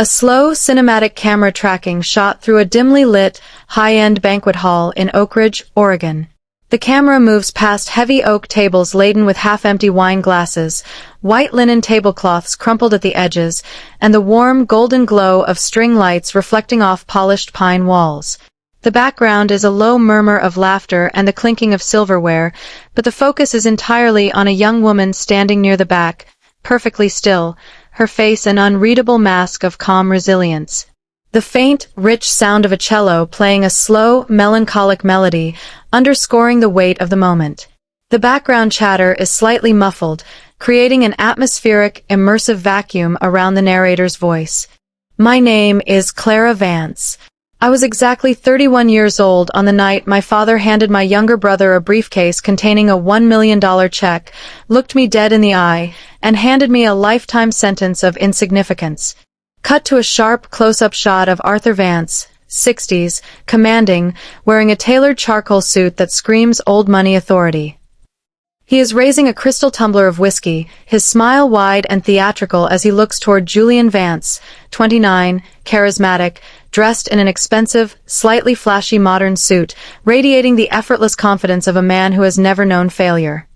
A slow, cinematic camera tracking shot through a dimly lit, high-end banquet hall in Oak Ridge, Oregon. The camera moves past heavy oak tables laden with half-empty wine glasses, white linen tablecloths crumpled at the edges, and the warm, golden glow of string lights reflecting off polished pine walls. The background is a low murmur of laughter and the clinking of silverware, but the focus is entirely on a young woman standing near the back, perfectly still, her face an unreadable mask of calm resilience. The faint, rich sound of a cello playing a slow, melancholic melody, underscoring the weight of the moment. The background chatter is slightly muffled, creating an atmospheric, immersive vacuum around the narrator's voice. My name is Clara Vance. I was exactly 31 years old on the night my father handed my younger brother a briefcase containing a $1 million check, looked me dead in the eye, and handed me a lifetime sentence of insignificance. Cut to a sharp, close-up shot of Arthur Vance, 60s, commanding, wearing a tailored charcoal suit that screams old money authority. He is raising a crystal tumbler of whiskey, his smile wide and theatrical as he looks toward Julian Vance, 29, charismatic, dressed in an expensive, slightly flashy modern suit, radiating the effortless confidence of a man who has never known failure.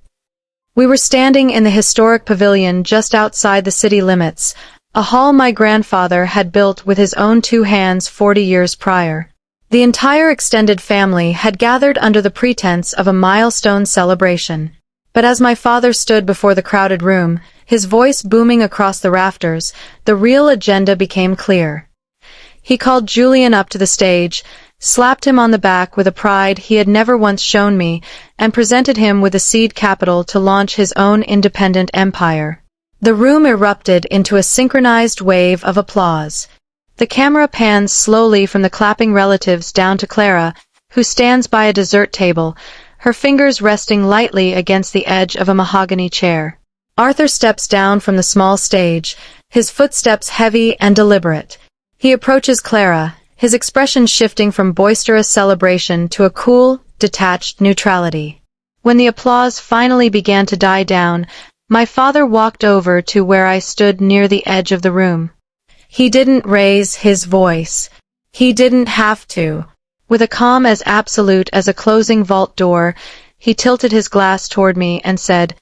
We were standing in the historic pavilion just outside the city limits, a hall my grandfather had built with his own 2 hands 40 years prior. The entire extended family had gathered under the pretense of a milestone celebration. But as my father stood before the crowded room, his voice booming across the rafters, the real agenda became clear. He called Julian up to the stage, slapped him on the back with a pride he had never once shown me, and presented him with a seed capital to launch his own independent empire. The room erupted into a synchronized wave of applause. The camera pans slowly from the clapping relatives down to Clara, who stands by a dessert table, her fingers resting lightly against the edge of a mahogany chair. Arthur steps down from the small stage, his footsteps heavy and deliberate. He approaches Clara, his expression shifting from boisterous celebration to a cool, detached neutrality. When the applause finally began to die down, my father walked over to where I stood near the edge of the room. He didn't raise his voice. He didn't have to. With a calm as absolute as a closing vault door, he tilted his glass toward me and said,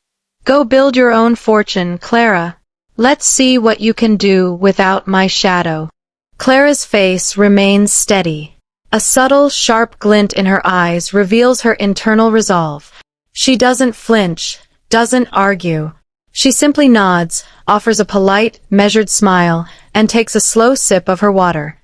"Go build your own fortune, Clara. Let's see what you can do without my shadow." Clara's face remains steady. A subtle, sharp glint in her eyes reveals her internal resolve. She doesn't flinch, doesn't argue. She simply nods, offers a polite, measured smile, and takes a slow sip of her water.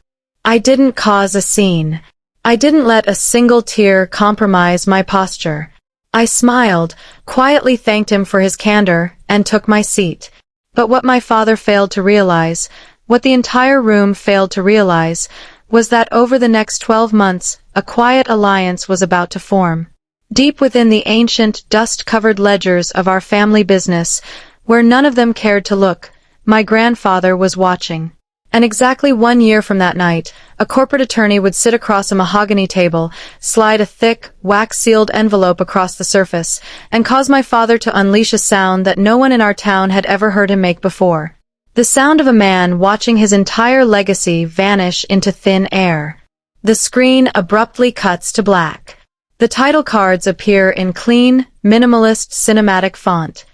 I didn't cause a scene. I didn't let a single tear compromise my posture. I smiled, quietly thanked him for his candor, and took my seat. But what my father failed to realize, what the entire room failed to realize, was that over the next 12 months, a quiet alliance was about to form. Deep within the ancient, dust-covered ledgers of our family business, where none of them cared to look, my grandfather was watching. And exactly 1 year from that night, a corporate attorney would sit across a mahogany table, slide a thick, wax-sealed envelope across the surface, and cause my father to unleash a sound that no one in our town had ever heard him make before. The sound of a man watching his entire legacy vanish into thin air. The screen abruptly cuts to black. The title cards appear in clean, minimalist cinematic font.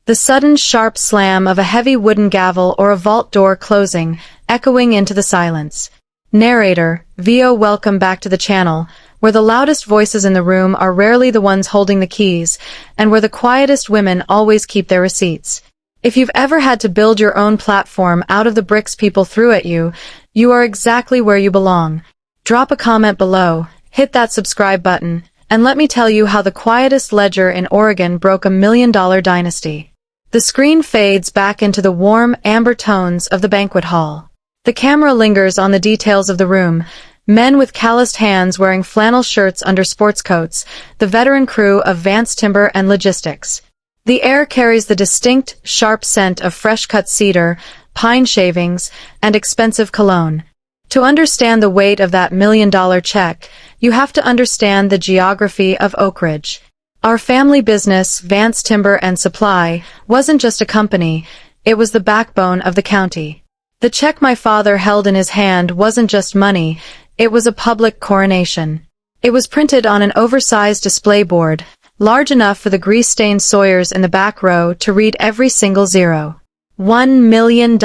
The sudden sharp slam of a heavy wooden gavel or a vault door closing, echoing into the silence. Narrator, VO welcome back to the channel, where the loudest voices in the room are rarely the ones holding the keys, and where the quietest women always keep their receipts. If you've ever had to build your own platform out of the bricks people threw at you, you are exactly where you belong. Drop a comment below, hit that subscribe button, and let me tell you how the quietest ledger in Oregon broke $1 million dynasty. The screen fades back into the warm, amber tones of the banquet hall. The camera lingers on the details of the room, men with calloused hands wearing flannel shirts under sports coats, the veteran crew of Vance Timber and Logistics. The air carries the distinct, sharp scent of fresh-cut cedar, pine shavings, and expensive cologne. To understand the weight of that $1 million check, you have to understand the geography of Oak Ridge. Our family business, Vance Timber and Supply, wasn't just a company, it was the backbone of the county. The check my father held in his hand wasn't just money, it was a public coronation. It was printed on an oversized display board, large enough for the grease-stained Sawyers in the back row to read every single zero. $1 million.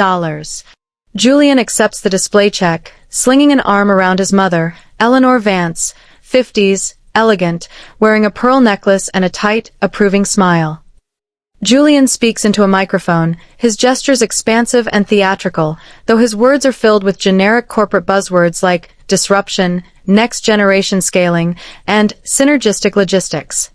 Julian accepts the display check, slinging an arm around his mother, Eleanor Vance, 50s, elegant, wearing a pearl necklace and a tight, approving smile. Julian speaks into a microphone, his gestures expansive and theatrical, though his words are filled with generic corporate buzzwords like disruption, next-generation scaling, and synergistic logistics.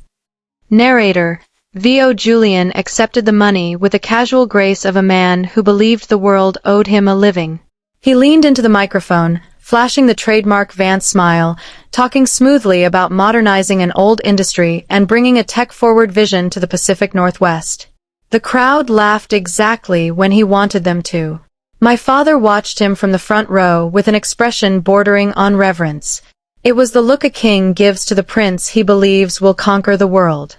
Narrator: V.O. Julian accepted the money with the casual grace of a man who believed the world owed him a living. He leaned into the microphone, flashing the trademark Vance smile, talking smoothly about modernizing an old industry and bringing a tech-forward vision to the Pacific Northwest. The crowd laughed exactly when he wanted them to. My father watched him from the front row with an expression bordering on reverence. It was the look a king gives to the prince he believes will conquer the world.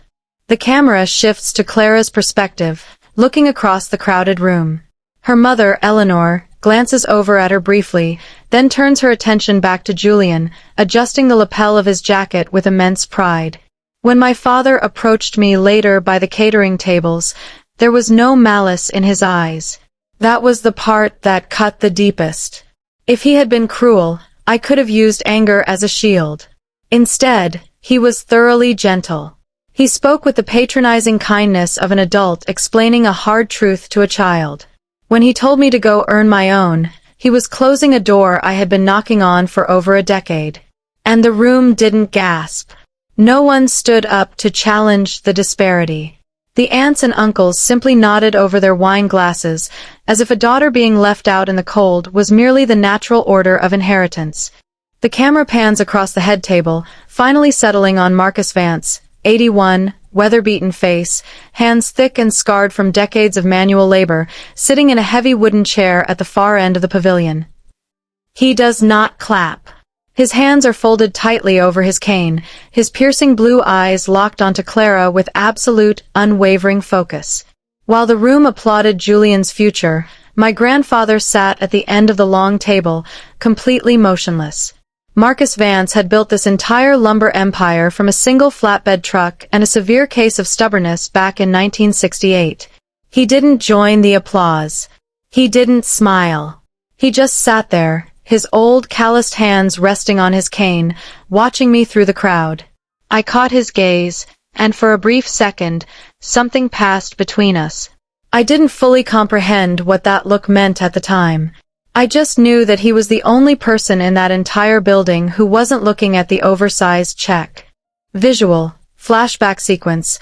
The camera shifts to Clara's perspective, looking across the crowded room. Her mother, Eleanor, glances over at her briefly, then turns her attention back to Julian, adjusting the lapel of his jacket with immense pride. When my father approached me later by the catering tables, there was no malice in his eyes. That was the part that cut the deepest. If he had been cruel, I could have used anger as a shield. Instead, he was thoroughly gentle. He spoke with the patronizing kindness of an adult explaining a hard truth to a child. When he told me to go earn my own, he was closing a door I had been knocking on for over a decade. And the room didn't gasp. No one stood up to challenge the disparity. The aunts and uncles simply nodded over their wine glasses, as if a daughter being left out in the cold was merely the natural order of inheritance. The camera pans across the head table, finally settling on Marcus Vance, 81, weather-beaten face, hands thick and scarred from decades of manual labor, sitting in a heavy wooden chair at the far end of the pavilion. He does not clap. His hands are folded tightly over his cane, his piercing blue eyes locked onto Clara with absolute, unwavering focus. While the room applauded Julian's future, my grandfather sat at the end of the long table, completely motionless. Marcus Vance had built this entire lumber empire from a single flatbed truck and a severe case of stubbornness back in 1968. He didn't join the applause. He didn't smile. He just sat there, his old calloused hands resting on his cane, watching me through the crowd. I caught his gaze, and for a brief second, something passed between us. I didn't fully comprehend what that look meant at the time. I just knew that he was the only person in that entire building who wasn't looking at the oversized check. Visual, flashback sequence,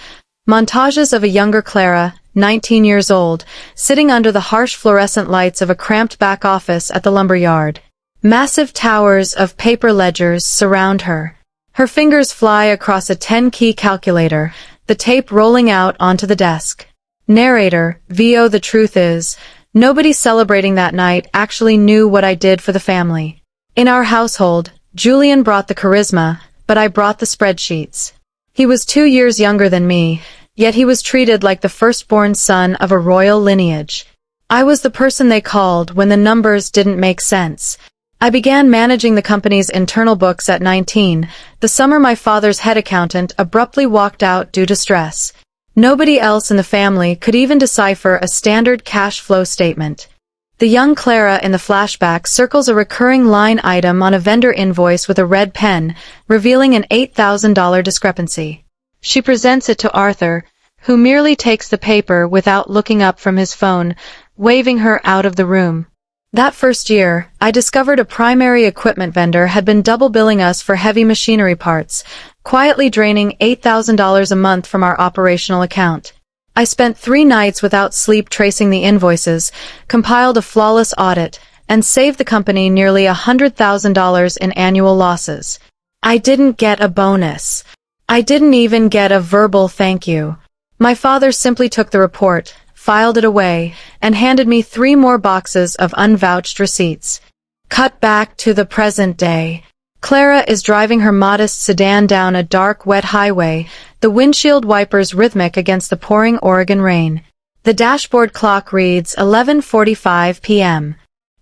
montages of a younger Clara, 19 years old, sitting under the harsh fluorescent lights of a cramped back office at the lumber yard. Massive towers of paper ledgers surround her. Her fingers fly across a 10-key calculator, the tape rolling out onto the desk. Narrator: V.O. The truth is, nobody celebrating that night actually knew what I did for the family. In our household, Julian brought the charisma, but I brought the spreadsheets. He was 2 years younger than me, yet he was treated like the firstborn son of a royal lineage. I was the person they called when the numbers didn't make sense. I began managing the company's internal books at 19, the summer my father's head accountant abruptly walked out due to stress. Nobody else in the family could even decipher a standard cash flow statement. The young Clara in the flashback circles a recurring line item on a vendor invoice with a red pen, revealing an $8,000 discrepancy. She presents it to Arthur, who merely takes the paper without looking up from his phone, waving her out of the room. That first year, I discovered a primary equipment vendor had been double billing us for heavy machinery parts, quietly draining $8,000 a month from our operational account. I spent 3 nights without sleep tracing the invoices, compiled a flawless audit, and saved the company nearly $100,000 in annual losses. I didn't get a bonus. I didn't even get a verbal thank you. My father simply took the report, filed it away, and handed me 3 more boxes of unvouched receipts. Cut back to the present day. Clara is driving her modest sedan down a dark, wet highway, the windshield wipers rhythmic against the pouring Oregon rain. The dashboard clock reads 11:45 p.m.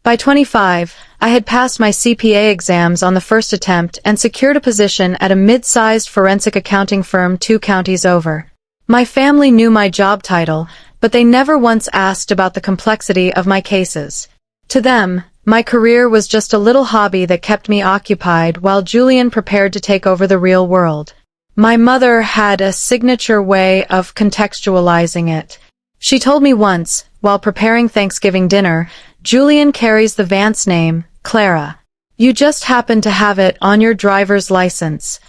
By 25, I had passed my CPA exams on the first attempt and secured a position at a mid-sized forensic accounting firm 2 counties over. My family knew my job title, but they never once asked about the complexity of my cases. To them, my career was just a little hobby that kept me occupied while Julian prepared to take over the real world. My mother had a signature way of contextualizing it. She told me once, while preparing Thanksgiving dinner, "Julian carries the Vance name, Clara. You just happen to have it on your driver's license."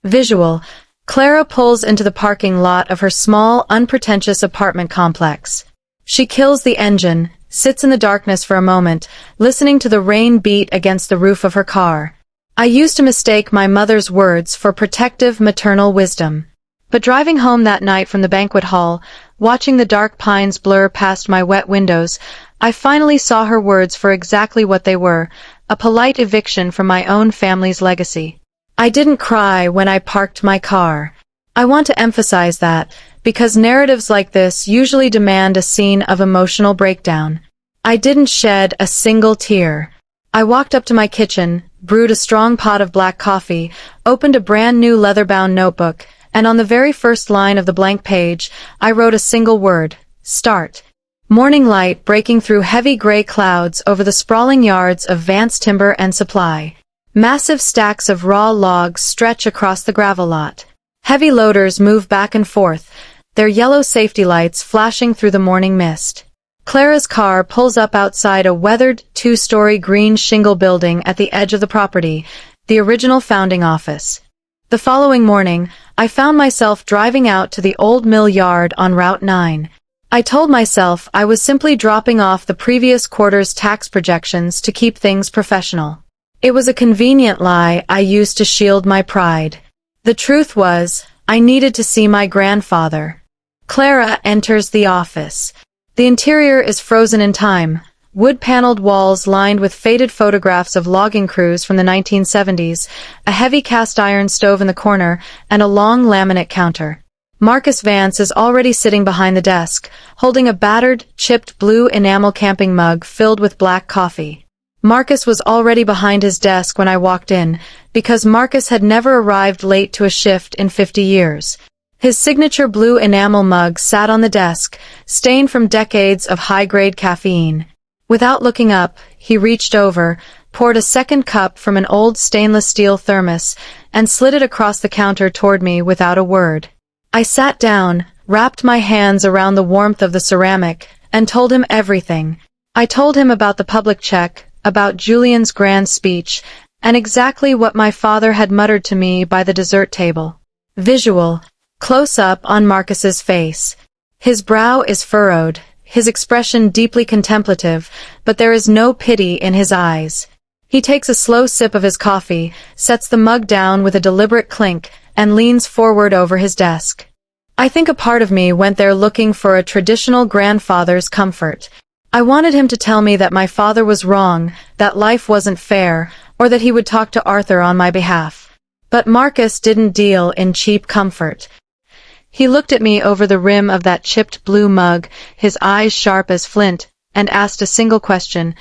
Visual. Clara pulls into the parking lot of her small, unpretentious apartment complex. She kills the engine, sits in the darkness for a moment, listening to the rain beat against the roof of her car. I used to mistake my mother's words for protective maternal wisdom. But driving home that night from the banquet hall, watching the dark pines blur past my wet windows, I finally saw her words for exactly what they were, a polite eviction from my own family's legacy. I didn't cry when I parked my car. I want to emphasize that, because narratives like this usually demand a scene of emotional breakdown. I didn't shed a single tear. I walked up to my kitchen, brewed a strong pot of black coffee, opened a brand new leather-bound notebook, and on the very first line of the blank page, I wrote a single word: start. Morning light breaking through heavy gray clouds over the sprawling yards of Vance Timber and Supply. Massive stacks of raw logs stretch across the gravel lot. Heavy loaders move back and forth, their yellow safety lights flashing through the morning mist. Clara's car pulls up outside a weathered, 2-story green shingle building at the edge of the property, the original founding office. The following morning, I found myself driving out to the old mill yard on Route 9. I told myself I was simply dropping off the previous quarter's tax projections to keep things professional. It was a convenient lie I used to shield my pride. The truth was, I needed to see my grandfather. Clara enters the office. The interior is frozen in time, wood-paneled walls lined with faded photographs of logging crews from the 1970s, a heavy cast-iron stove in the corner, and a long laminate counter. Marcus Vance is already sitting behind the desk, holding a battered, chipped blue enamel camping mug filled with black coffee. Marcus was already behind his desk when I walked in, because Marcus had never arrived late to a shift in 50 years. His signature blue enamel mug sat on the desk, stained from decades of high-grade caffeine. Without looking up, he reached over, poured a second cup from an old stainless steel thermos, and slid it across the counter toward me without a word. I sat down, wrapped my hands around the warmth of the ceramic, and told him everything. I told him about the public check, about Julian's grand speech, and exactly what my father had muttered to me by the dessert table. Visual. Close up on Marcus's face. His brow is furrowed, his expression deeply contemplative, but there is no pity in his eyes. He takes a slow sip of his coffee, sets the mug down with a deliberate clink, and leans forward over his desk. I think a part of me went there looking for a traditional grandfather's comfort. I wanted him to tell me that my father was wrong, that life wasn't fair, or that he would talk to Arthur on my behalf. But Marcus didn't deal in cheap comfort. He looked at me over the rim of that chipped blue mug, his eyes sharp as flint, and asked a single question.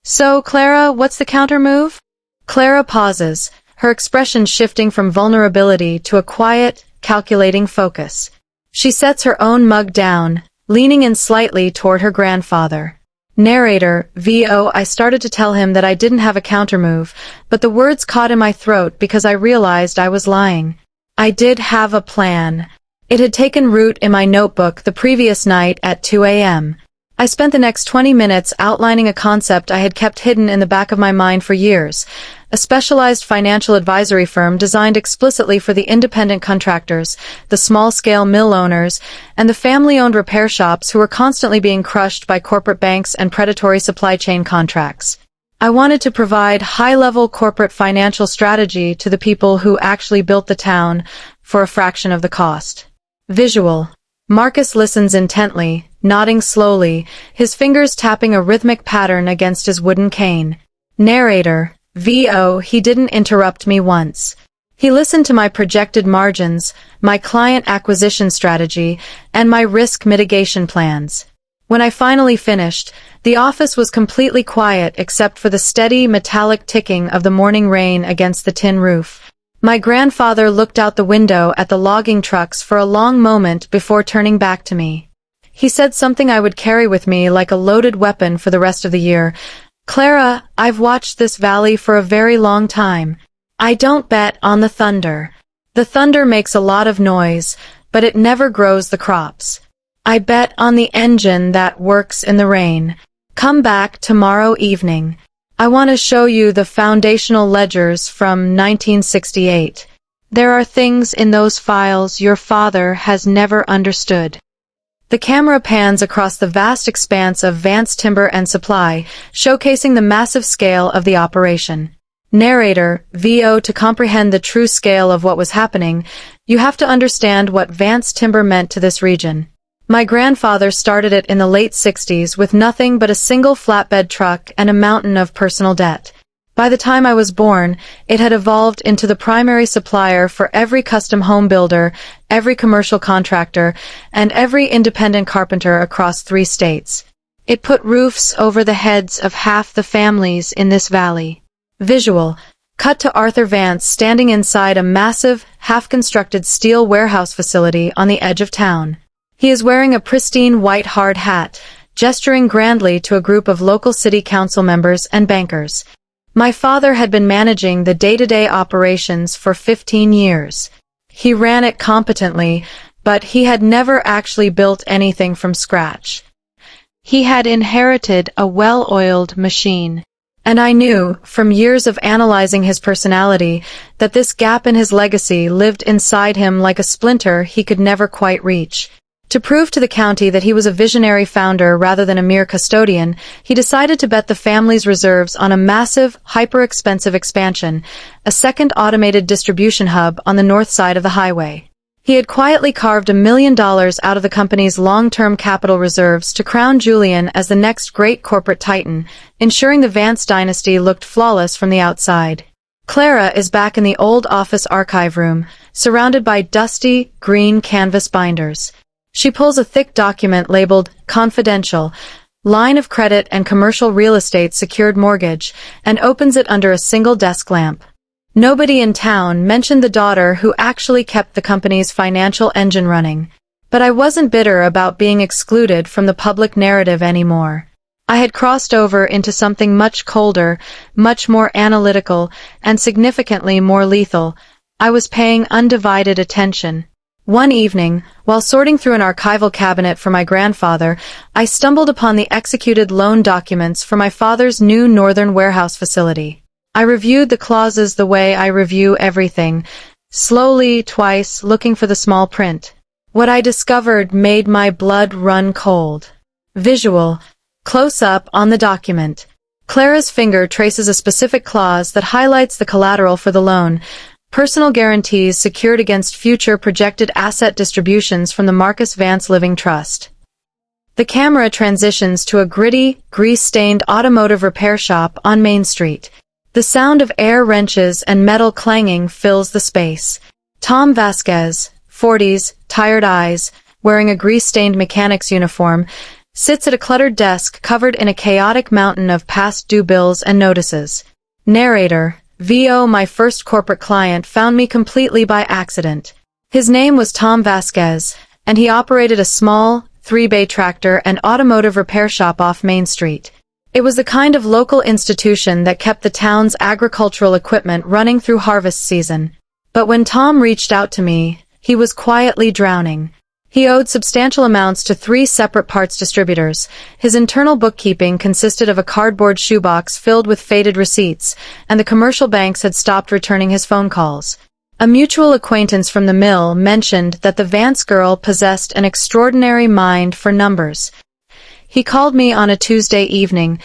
"So, Clara, what's the counter move?" Clara pauses, her expression shifting from vulnerability to a quiet, calculating focus. She sets her own mug down, leaning in slightly toward her grandfather. Narrator, VO. I started to tell him that I didn't have a countermove, but the words caught in my throat because I realized I was lying. I did have a plan. It had taken root in my notebook the previous night at 2 a.m. I spent the next 20 minutes outlining a concept I had kept hidden in the back of my mind for years, a specialized financial advisory firm designed explicitly for the independent contractors, the small-scale mill owners, and the family-owned repair shops who were constantly being crushed by corporate banks and predatory supply chain contracts. I wanted to provide high-level corporate financial strategy to the people who actually built the town for a fraction of the cost. Visual. Marcus listens intently, nodding slowly, his fingers tapping a rhythmic pattern against his wooden cane. Narrator, VO. He didn't interrupt me once. He listened to my projected margins, my client acquisition strategy, and my risk mitigation plans. When I finally finished, the office was completely quiet except for the steady, metallic ticking of the morning rain against the tin roof. My grandfather looked out the window at the logging trucks for a long moment before turning back to me. He said something I would carry with me like a loaded weapon for the rest of the year. "Clara, I've watched this valley for a very long time. I don't bet on the thunder. The thunder makes a lot of noise, but it never grows the crops. I bet on the engine that works in the rain. Come back tomorrow evening. I want to show you the foundational ledgers from 1968. There are things in those files your father has never understood." The camera pans across the vast expanse of Vance Timber and Supply, showcasing the massive scale of the operation. Narrator, VO. To comprehend the true scale of what was happening, you have to understand what Vance Timber meant to this region. My grandfather started it in the late 60s with nothing but a single flatbed truck and a mountain of personal debt. By the time I was born, it had evolved into the primary supplier for every custom home builder, every commercial contractor, and every independent carpenter across 3 states. It put roofs over the heads of half the families in this valley. Visual. Cut to Arthur Vance standing inside a massive, half-constructed steel warehouse facility on the edge of town. He is wearing a pristine white hard hat, gesturing grandly to a group of local city council members and bankers. My father had been managing the day-to-day operations for 15 years. He ran it competently, but he had never actually built anything from scratch. He had inherited a well-oiled machine. And I knew, from years of analyzing his personality, that this gap in his legacy lived inside him like a splinter he could never quite reach. To prove to the county that he was a visionary founder rather than a mere custodian, he decided to bet the family's reserves on a massive, hyper-expensive expansion, a second automated distribution hub on the north side of the highway. He had quietly carved $1 million out of the company's long-term capital reserves to crown Julian as the next great corporate titan, ensuring the Vance dynasty looked flawless from the outside. Clara is back in the old office archive room, surrounded by dusty, green canvas binders. She pulls a thick document labeled Confidential, Line of Credit and Commercial Real Estate Secured Mortgage, and opens it under a single desk lamp. Nobody in town mentioned the daughter who actually kept the company's financial engine running. But I wasn't bitter about being excluded from the public narrative anymore. I had crossed over into something much colder, much more analytical, and significantly more lethal. I was paying undivided attention. One evening, while sorting through an archival cabinet for my grandfather, I stumbled upon the executed loan documents for my father's new northern warehouse facility. I reviewed the clauses the way I review everything, slowly, twice, looking for the small print. What I discovered made my blood run cold. Visual. Close up on the document. Clara's finger traces a specific clause that highlights the collateral for the loan. Personal guarantees secured against future projected asset distributions from the Marcus Vance Living Trust. The camera transitions to a gritty, grease-stained automotive repair shop on Main Street. The sound of air wrenches and metal clanging fills the space. Tom Vasquez, 40s, tired eyes, wearing a grease-stained mechanic's uniform, sits at a cluttered desk covered in a chaotic mountain of past due bills and notices. Narrator, VO. My first corporate client found me completely by accident. His name was Tom Vasquez, and he operated a small, 3-bay tractor and automotive repair shop off Main Street. It was the kind of local institution that kept the town's agricultural equipment running through harvest season. But when Tom reached out to me, he was quietly drowning. He owed substantial amounts to 3 separate parts distributors. His internal bookkeeping consisted of a cardboard shoebox filled with faded receipts, and the commercial banks had stopped returning his phone calls. A mutual acquaintance from the mill mentioned that the Vance girl possessed an extraordinary mind for numbers. He called me on a Tuesday evening,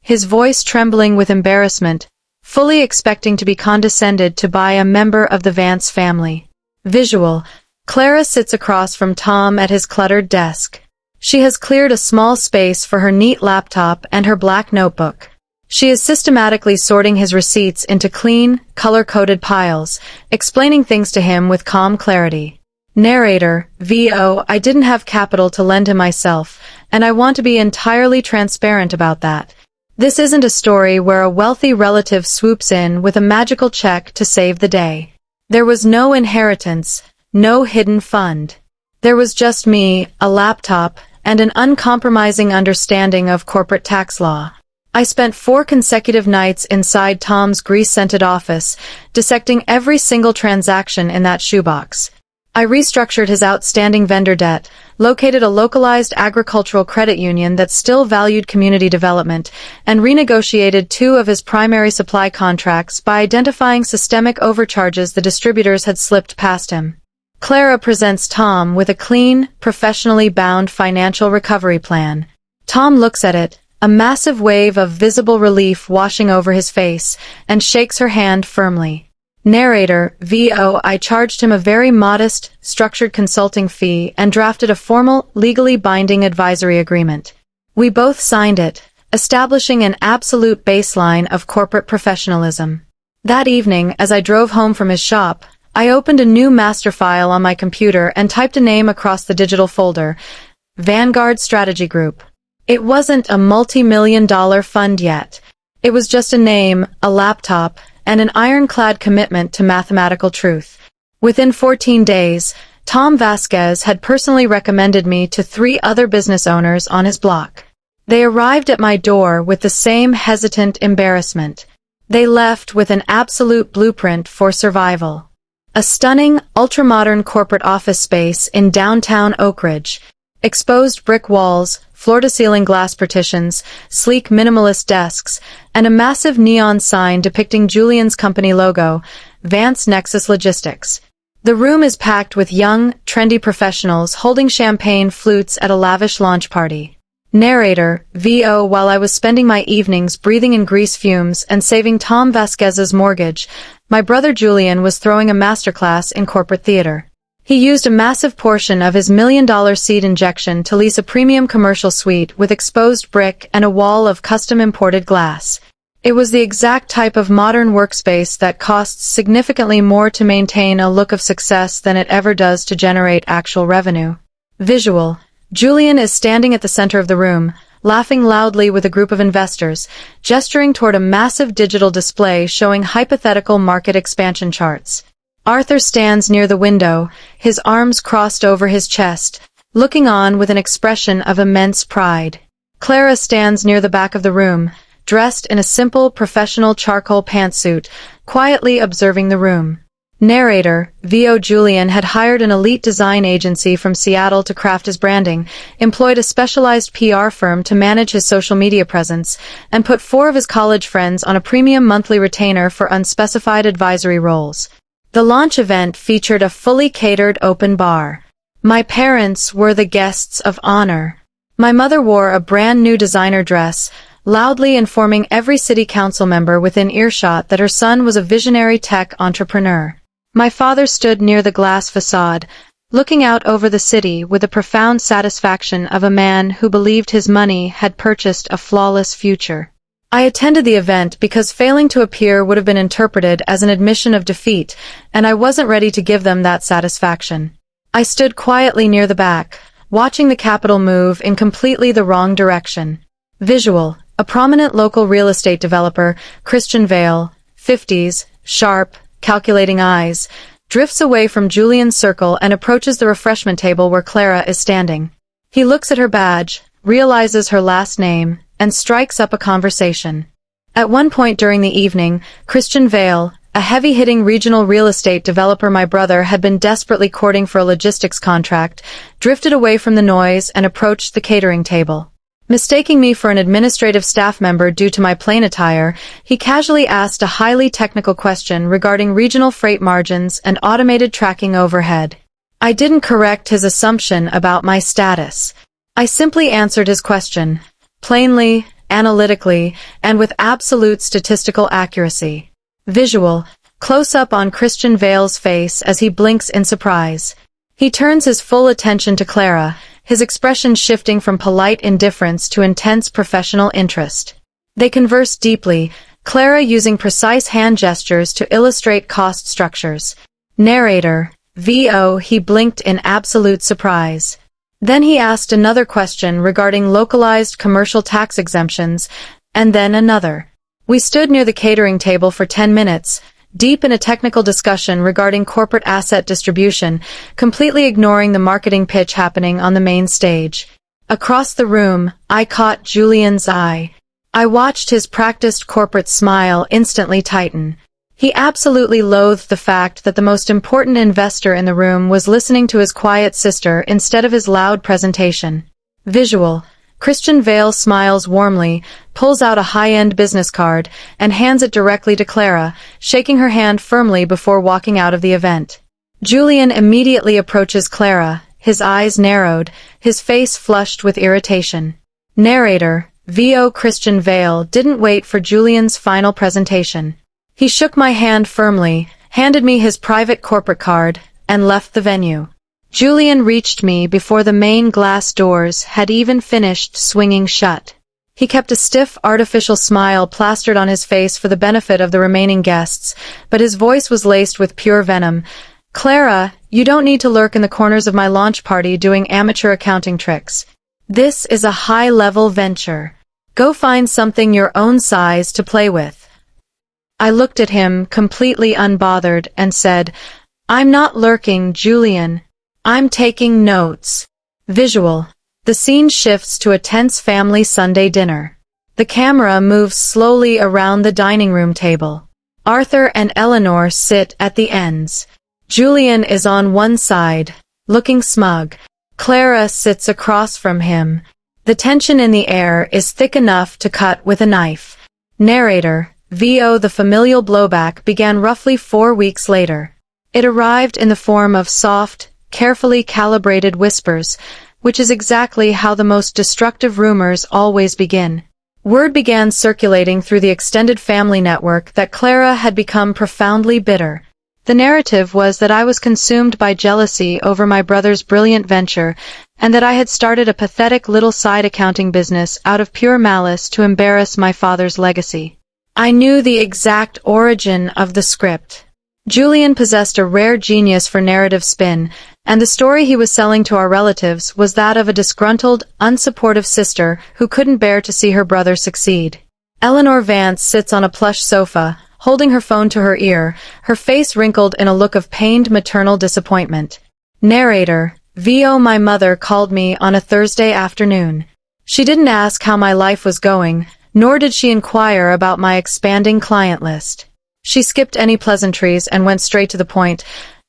his voice trembling with embarrassment, fully expecting to be condescended to by a member of the Vance family. Visual. Clara sits across from Tom at his cluttered desk. She has cleared a small space for her neat laptop and her black notebook. She is systematically sorting his receipts into clean, color-coded piles, explaining things to him with calm clarity. Narrator, VO. I didn't have capital to lend him myself, and I want to be entirely transparent about that. This isn't a story where a wealthy relative swoops in with a magical check to save the day. There was no inheritance, no hidden fund. There was just me, a laptop, and an uncompromising understanding of corporate tax law. I spent 4 consecutive nights inside Tom's grease-scented office, dissecting every single transaction in that shoebox. I restructured his outstanding vendor debt, located a localized agricultural credit union that still valued community development, and renegotiated 2 of his primary supply contracts by identifying systemic overcharges the distributors had slipped past him. Clara presents Tom with a clean, professionally bound financial recovery plan. Tom looks at it, a massive wave of visible relief washing over his face, and shakes her hand firmly. Narrator, VO. I charged him a very modest, structured consulting fee and drafted a formal, legally binding advisory agreement. We both signed it, establishing an absolute baseline of corporate professionalism. That evening, as I drove home from his shop, I opened a new master file on my computer and typed a name across the digital folder, Vanguard Strategy Group. It wasn't a multi-million-dollar fund yet. It was just a name, a laptop, and an ironclad commitment to mathematical truth. Within 14 days, Tom Vasquez had personally recommended me to 3 other business owners on his block. They arrived at my door with the same hesitant embarrassment. They left with an absolute blueprint for survival. A stunning, ultra-modern corporate office space in downtown Oak Ridge. Exposed brick walls, floor-to-ceiling glass partitions, sleek minimalist desks, and a massive neon sign depicting Julian's company logo, Vance Nexus Logistics. The room is packed with young, trendy professionals holding champagne flutes at a lavish launch party. Narrator, VO. While I was spending my evenings breathing in grease fumes and saving Tom Vasquez's mortgage, my brother Julian was throwing a masterclass in corporate theater. He used a massive portion of his $1 million seed injection to lease a premium commercial suite with exposed brick and a wall of custom-imported glass. It was the exact type of modern workspace that costs significantly more to maintain a look of success than it ever does to generate actual revenue. Visual. Julian is standing at the center of the room, laughing loudly with a group of investors, gesturing toward a massive digital display showing hypothetical market expansion charts. Arthur stands near the window, his arms crossed over his chest, looking on with an expression of immense pride. Clara stands near the back of the room, dressed in a simple, professional charcoal pantsuit, quietly observing the room. Narrator, VO. Julian had hired an elite design agency from Seattle to craft his branding, employed a specialized PR firm to manage his social media presence, and put 4 of his college friends on a premium monthly retainer for unspecified advisory roles. The launch event featured a fully catered open bar. My parents were the guests of honor. My mother wore a brand new designer dress, loudly informing every city council member within earshot that her son was a visionary tech entrepreneur. My father stood near the glass facade, looking out over the city with the profound satisfaction of a man who believed his money had purchased a flawless future. I attended the event because failing to appear would have been interpreted as an admission of defeat, and I wasn't ready to give them that satisfaction. I stood quietly near the back, watching the capital move in completely the wrong direction. Visual. A prominent local real estate developer, Christian Vale, 50s, sharp, calculating eyes, drifts away from Julian's circle and approaches the refreshment table where Clara is standing. He looks at her badge, realizes her last name, and strikes up a conversation. At one point during the evening, Christian Vale, a heavy-hitting regional real estate developer my brother had been desperately courting for a logistics contract, drifted away from the noise and approached the catering table. Mistaking me for an administrative staff member due to my plain attire, he casually asked a highly technical question regarding regional freight margins and automated tracking overhead. I didn't correct his assumption about my status. I simply answered his question, plainly, analytically, and with absolute statistical accuracy. Visual. Close-up on Christian Vale's face as he blinks in surprise. He turns his full attention to Clara, his expression shifting from polite indifference to intense professional interest. They converse deeply, Clara using precise hand gestures to illustrate cost structures. Narrator, VO. He blinked in absolute surprise. Then he asked another question regarding localized commercial tax exemptions, and then another. We stood near the catering table for 10 minutes, deep in a technical discussion regarding corporate asset distribution, completely ignoring the marketing pitch happening on the main stage. Across the room, I caught Julian's eye. I watched his practiced corporate smile instantly tighten. He absolutely loathed the fact that the most important investor in the room was listening to his quiet sister instead of his loud presentation. Visual. Christian Vale smiles warmly, pulls out a high-end business card, and hands it directly to Clara, shaking her hand firmly before walking out of the event. Julian immediately approaches Clara, his eyes narrowed, his face flushed with irritation. Narrator, VO Christian Vale didn't wait for Julian's final presentation. He shook my hand firmly, handed me his private corporate card, and left the venue. Julian reached me before the main glass doors had even finished swinging shut. He kept a stiff, artificial smile plastered on his face for the benefit of the remaining guests, but his voice was laced with pure venom. "Clara, you don't need to lurk in the corners of my launch party doing amateur accounting tricks. This is a high-level venture. Go find something your own size to play with." I looked at him, completely unbothered, and said, "I'm not lurking, Julian. I'm taking notes." Visual. The scene shifts to a tense family Sunday dinner. The camera moves slowly around the dining room table. Arthur and Eleanor sit at the ends. Julian is on one side, looking smug. Clara sits across from him. The tension in the air is thick enough to cut with a knife. Narrator, VO The familial blowback began roughly 4 weeks later. It arrived in the form of soft, carefully calibrated whispers, which is exactly how the most destructive rumors always begin. Word began circulating through the extended family network that Clara had become profoundly bitter. The narrative was that I was consumed by jealousy over my brother's brilliant venture, and that I had started a pathetic little side accounting business out of pure malice to embarrass my father's legacy. I knew the exact origin of the script. Julian possessed a rare genius for narrative spin, and the story he was selling to our relatives was that of a disgruntled, unsupportive sister who couldn't bear to see her brother succeed. Eleanor Vance sits on a plush sofa, holding her phone to her ear, her face wrinkled in a look of pained maternal disappointment. Narrator, VO My mother called me on a Thursday afternoon. She didn't ask how my life was going, nor did she inquire about my expanding client list. She skipped any pleasantries and went straight to the point.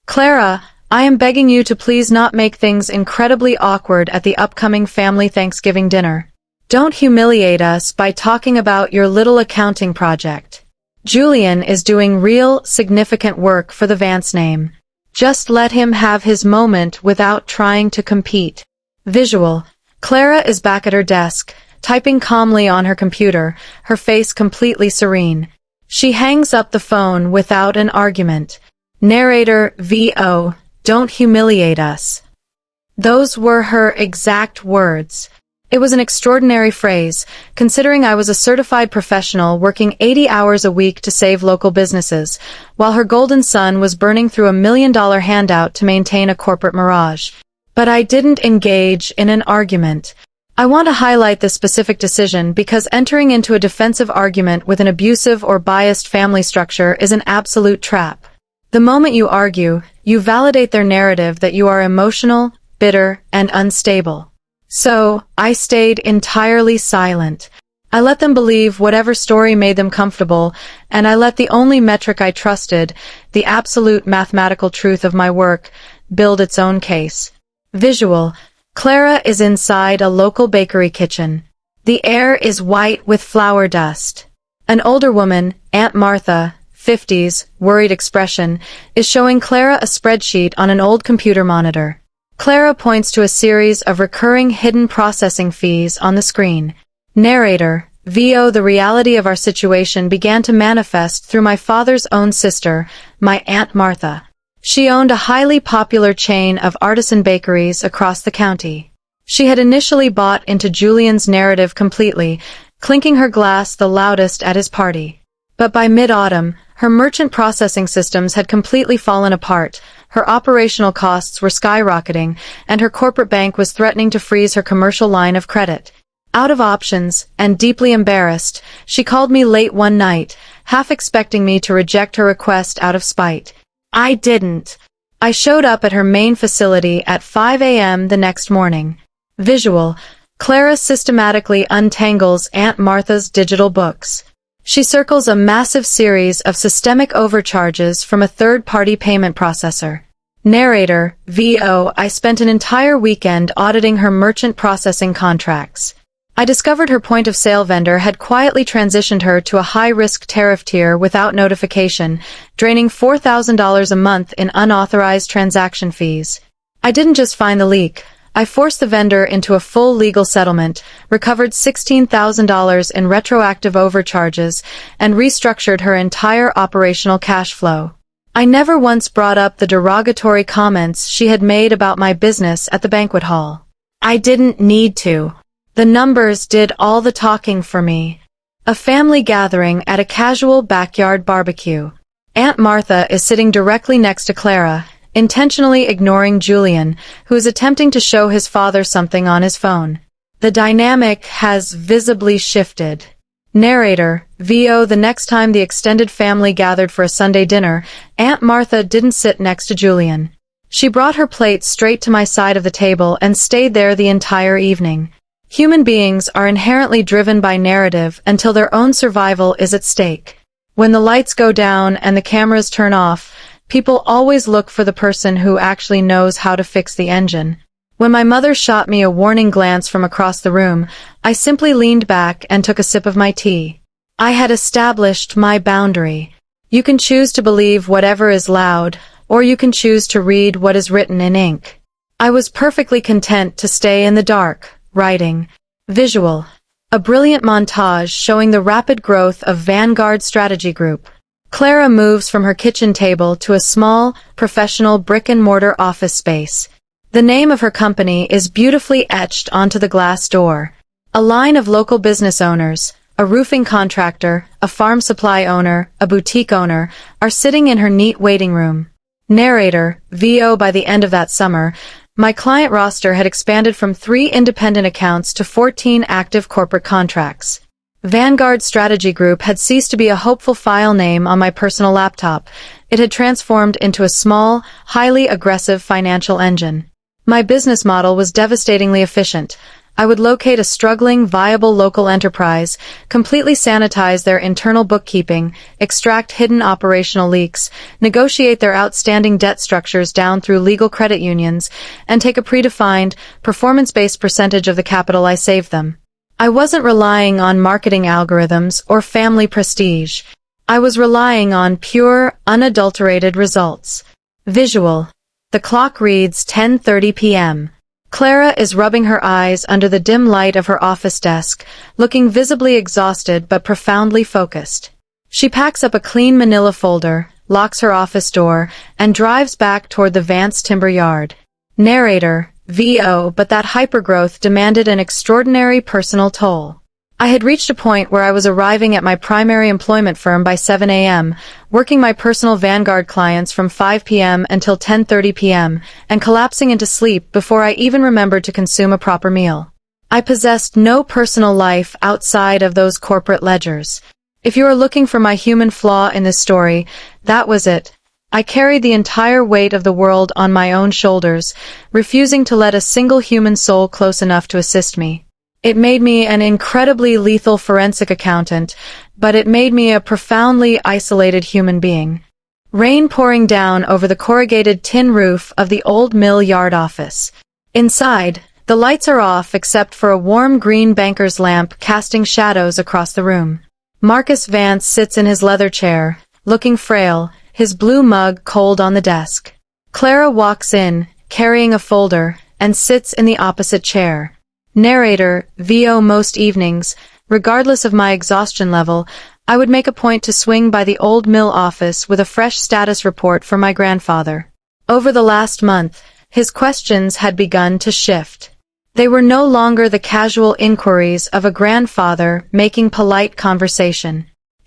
"Clara, I am begging you to please not make things incredibly awkward at the upcoming family Thanksgiving dinner. Don't humiliate us by talking about your little accounting project. Julian is doing real, significant work for the Vance name. Just let him have his moment without trying to compete." Visual. Clara is back at her desk, typing calmly on her computer, her face completely serene. She hangs up the phone without an argument. Narrator, VO, don't humiliate us. Those were her exact words. It was an extraordinary phrase, considering I was a certified professional working 80 hours a week to save local businesses, while her golden son was burning through $1 million handout to maintain a corporate mirage. But I didn't engage in an argument. I want to highlight this specific decision because entering into a defensive argument with an abusive or biased family structure is an absolute trap. The moment you argue, you validate their narrative that you are emotional, bitter, and unstable. So, I stayed entirely silent. I let them believe whatever story made them comfortable, and I let the only metric I trusted, the absolute mathematical truth of my work, build its own case. Visual. Clara is inside a local bakery kitchen. The air is white with flour dust. An older woman, Aunt Martha, 50s, worried expression, is showing Clara a spreadsheet on an old computer monitor. Clara points to a series of recurring hidden processing fees on the screen. Narrator, VO The reality of our situation began to manifest through my father's own sister, my Aunt Martha. She owned a highly popular chain of artisan bakeries across the county. She had initially bought into Julian's narrative completely, clinking her glass the loudest at his party. But by mid-autumn, her merchant processing systems had completely fallen apart, Her operational costs were skyrocketing, and her corporate bank was threatening to freeze her commercial line of credit. Out of options, and deeply embarrassed, she called me late one night, half expecting me to reject her request out of spite. I didn't. I showed up at her main facility at 5 a.m. the next morning. Visual: Clara systematically untangles Aunt Martha's digital books. She circles a massive series of systemic overcharges from a third-party payment processor. Narrator: VO. I spent an entire weekend auditing her merchant processing contracts. I discovered her point-of-sale vendor had quietly transitioned her to a high-risk tariff tier without notification, draining $4,000 a month in unauthorized transaction fees. I didn't just find the leak. I forced the vendor into a full legal settlement, recovered $16,000 in retroactive overcharges, and restructured her entire operational cash flow. I never once brought up the derogatory comments she had made about my business at the banquet hall. I didn't need to. The numbers did all the talking for me. A family gathering at a casual backyard barbecue. Aunt Martha is sitting directly next to Clara, intentionally ignoring Julian, who is attempting to show his father something on his phone. The dynamic has visibly shifted. Narrator: VO. The next time the extended family gathered for a Sunday dinner, Aunt Martha didn't sit next to Julian. She brought her plate straight to my side of the table and stayed there the entire evening. Human beings are inherently driven by narrative until their own survival is at stake. When the lights go down and the cameras turn off, people always look for the person who actually knows how to fix the engine. When my mother shot me a warning glance from across the room, I simply leaned back and took a sip of my tea. I had established my boundary. You can choose to believe whatever is loud, or you can choose to read what is written in ink. I was perfectly content to stay in the dark, writing. Visual: a brilliant montage showing the rapid growth of Vanguard Strategy Group. Clara moves from her kitchen table to a small, professional brick-and-mortar office space. The name of her company is beautifully etched onto the glass door. A line of local business owners, a roofing contractor, a farm supply owner, a boutique owner, are sitting in her neat waiting room. Narrator: VO. By the end of that summer, my client roster had expanded from 3 independent accounts to 14 active corporate contracts. Vanguard Strategy Group had ceased to be a hopeful file name on my personal laptop. It had transformed into a small, highly aggressive financial engine. My business model was devastatingly efficient. I would locate a struggling, viable local enterprise, completely sanitize their internal bookkeeping, extract hidden operational leaks, negotiate their outstanding debt structures down through legal credit unions, and take a predefined, performance-based percentage of the capital I saved them. I wasn't relying on marketing algorithms or family prestige. I was relying on pure, unadulterated results. Visual: the clock reads 10:30 p.m. Clara is rubbing her eyes under the dim light of her office desk, looking visibly exhausted but profoundly focused. She packs up a clean manila folder, locks her office door, and drives back toward the Vance timber yard. Narrator: VO. But that hypergrowth demanded an extraordinary personal toll. I had reached a point where I was arriving at my primary employment firm by 7 a.m., working my personal Vanguard clients from 5 p.m. until 10:30 p.m., and collapsing into sleep before I even remembered to consume a proper meal. I possessed no personal life outside of those corporate ledgers. If you are looking for my human flaw in this story, that was it. I carried the entire weight of the world on my own shoulders, refusing to let a single human soul close enough to assist me. It made me an incredibly lethal forensic accountant, but it made me a profoundly isolated human being. Rain pouring down over the corrugated tin roof of the old mill yard office. Inside, the lights are off except for a warm green banker's lamp casting shadows across the room. Marcus Vance sits in his leather chair, looking frail, his blue mug cold on the desk. Clara walks in, carrying a folder, and sits in the opposite chair. Narrator: VO. Most evenings, regardless of my exhaustion level, I would make a point to swing by the old mill office with a fresh status report for my grandfather. Over the last month, his questions had begun to shift. They were no longer the casual inquiries of a grandfather making polite conversation.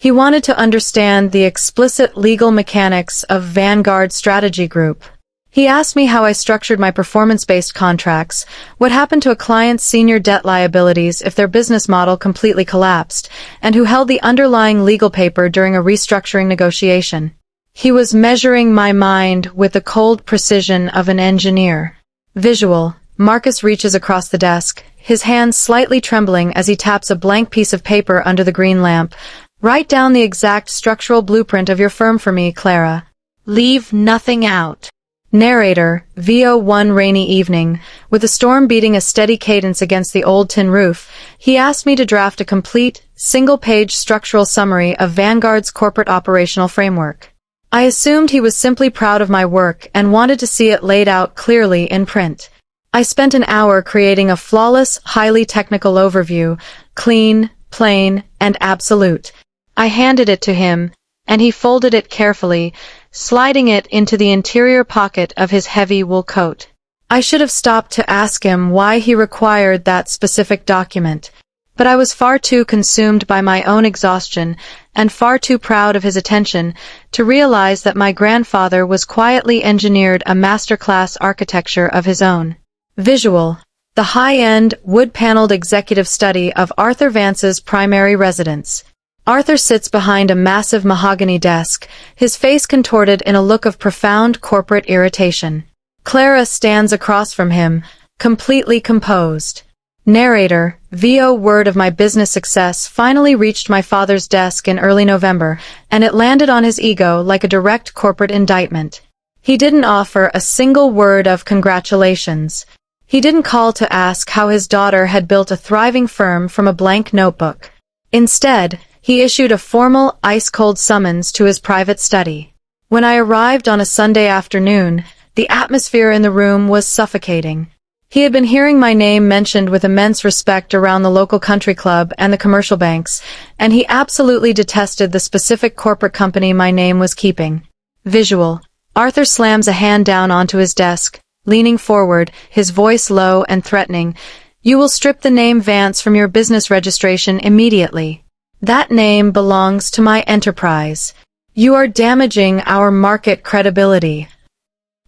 He wanted to understand the explicit legal mechanics of Vanguard Strategy Group. He asked me how I structured my performance-based contracts, what happened to a client's senior debt liabilities if their business model completely collapsed, and who held the underlying legal paper during a restructuring negotiation. He was measuring my mind with the cold precision of an engineer. Visual. Marcus reaches across the desk, his hands slightly trembling as he taps a blank piece of paper under the green lamp. Write down the exact structural blueprint of your firm for me, Clara. Leave nothing out. Narrator, VO. One rainy evening, with the storm beating a steady cadence against the old tin roof, he asked me to draft a complete, single-page structural summary of Vanguard's corporate operational framework. I assumed he was simply proud of my work and wanted to see it laid out clearly in print. I spent an hour creating a flawless, highly technical overview, clean, plain, and absolute. I handed it to him, and he folded it carefully, sliding it into the interior pocket of his heavy wool coat. I should have stopped to ask him why he required that specific document, but I was far too consumed by my own exhaustion and far too proud of his attention to realize that my grandfather was quietly engineered a masterclass architecture of his own. Visual. The high-end, wood-paneled executive study of Arthur Vance's primary residence. Arthur sits behind a massive mahogany desk, his face contorted in a look of profound corporate irritation. Clara stands across from him, completely composed. Narrator, VO. Word of my business success finally reached my father's desk in early November, and it landed on his ego like a direct corporate indictment. He didn't offer a single word of congratulations. He didn't call to ask how his daughter had built a thriving firm from a blank notebook. Instead, he issued a formal, ice-cold summons to his private study. When I arrived on a Sunday afternoon, the atmosphere in the room was suffocating. He had been hearing my name mentioned with immense respect around the local country club and the commercial banks, and he absolutely detested the specific corporate company my name was keeping. Visual. Arthur slams a hand down onto his desk, leaning forward, his voice low and threatening. You will strip the name Vance from your business registration immediately. That name belongs to my enterprise. You are damaging our market credibility.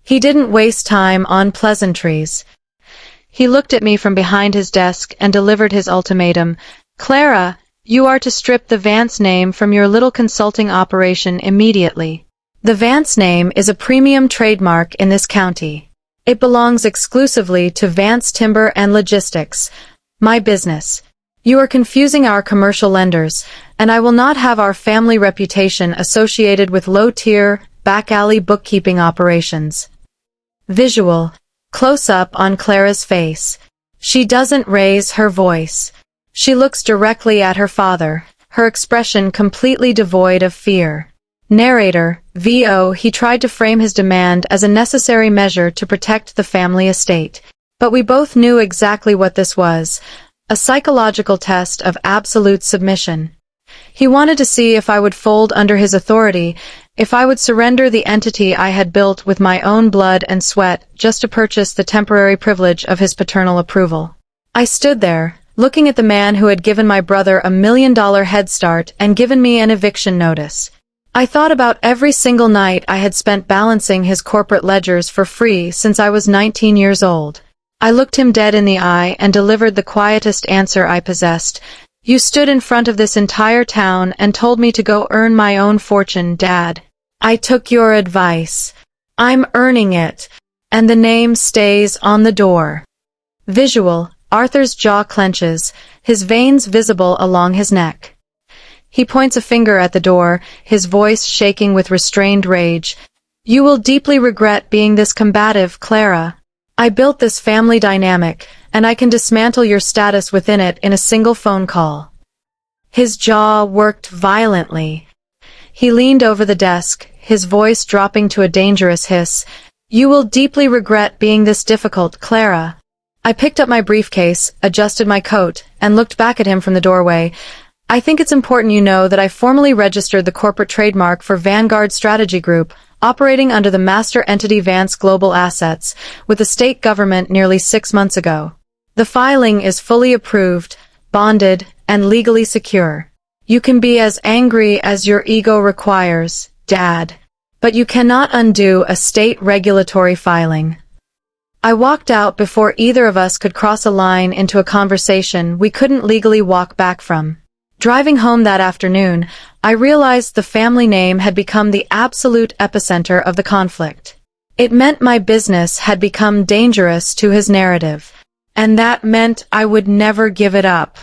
He didn't waste time on pleasantries. He looked at me from behind his desk and delivered his ultimatum. Clara, you are to strip the Vance name from your little consulting operation immediately. The Vance name is a premium trademark in this county. It belongs exclusively to Vance Timber and Logistics, my business. You are confusing our commercial lenders, and I will not have our family reputation associated with low-tier, back-alley bookkeeping operations. Visual. Close-up on Clara's face. She doesn't raise her voice. She looks directly at her father, her expression completely devoid of fear. Narrator, VO. He tried to frame his demand as a necessary measure to protect the family estate. But we both knew exactly what this was. A psychological test of absolute submission. He wanted to see if I would fold under his authority, if I would surrender the entity I had built with my own blood and sweat just to purchase the temporary privilege of his paternal approval. I stood there, looking at the man who had given my brother $1 million head start and given me an eviction notice. I thought about every single night I had spent balancing his corporate ledgers for free since I was 19 years old. I looked him dead in the eye and delivered the quietest answer I possessed. You stood in front of this entire town and told me to go earn my own fortune, Dad. I took your advice. I'm earning it, and the name stays on the door. Visual. Arthur's jaw clenches, his veins visible along his neck. He points a finger at the door, his voice shaking with restrained rage. You will deeply regret being this combative, Clara. I built this family dynamic, and I can dismantle your status within it in a single phone call. His jaw worked violently. He leaned over the desk, his voice dropping to a dangerous hiss. You will deeply regret being this difficult, Clara. I picked up my briefcase, adjusted my coat, and looked back at him from the doorway. I think it's important you know that I formally registered the corporate trademark for Vanguard Strategy Group, operating under the master entity Vance Global Assets, with the state government nearly 6 months ago. The filing is fully approved, bonded, and legally secure. You can be as angry as your ego requires, Dad. but you cannot undo a state regulatory filing. I walked out before either of us could cross a line into a conversation we couldn't legally walk back from. Driving home that afternoon, I realized the family name had become the absolute epicenter of the conflict. It meant my business had become dangerous to his narrative. And that meant I would never give it up.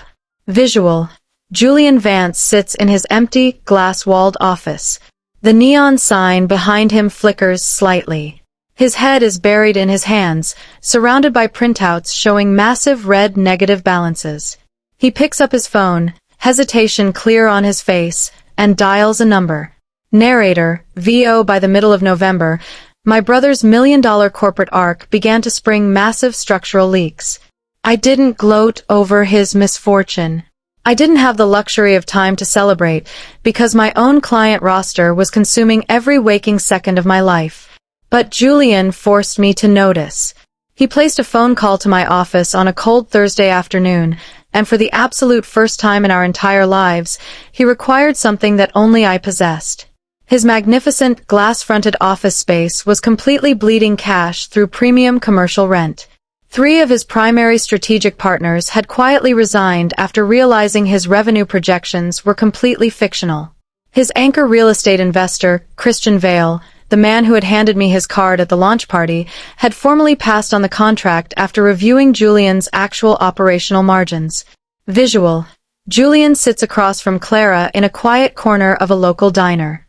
Visual. Julian Vance sits in his empty, glass-walled office. The neon sign behind him flickers slightly. His head is buried in his hands, surrounded by printouts showing massive red negative balances. He picks up his phone, hesitation clear on his face, and dials a number. Narrator, VO. By the middle of November, my brother's million-dollar corporate arc began to spring massive structural leaks. I didn't gloat over his misfortune. I didn't have the luxury of time to celebrate, because my own client roster was consuming every waking second of my life. But Julian forced me to notice. He placed a phone call to my office on a cold Thursday afternoon, and for the absolute first time in our entire lives, he required something that only I possessed. His magnificent, glass-fronted office space was completely bleeding cash through premium commercial rent. 3 of his primary strategic partners had quietly resigned after realizing his revenue projections were completely fictional. His anchor real estate investor, Christian Vale, the man who had handed me his card at the launch party, had formally passed on the contract after reviewing Julian's actual operational margins. Visual. Julian sits across from Clara in a quiet corner of a local diner.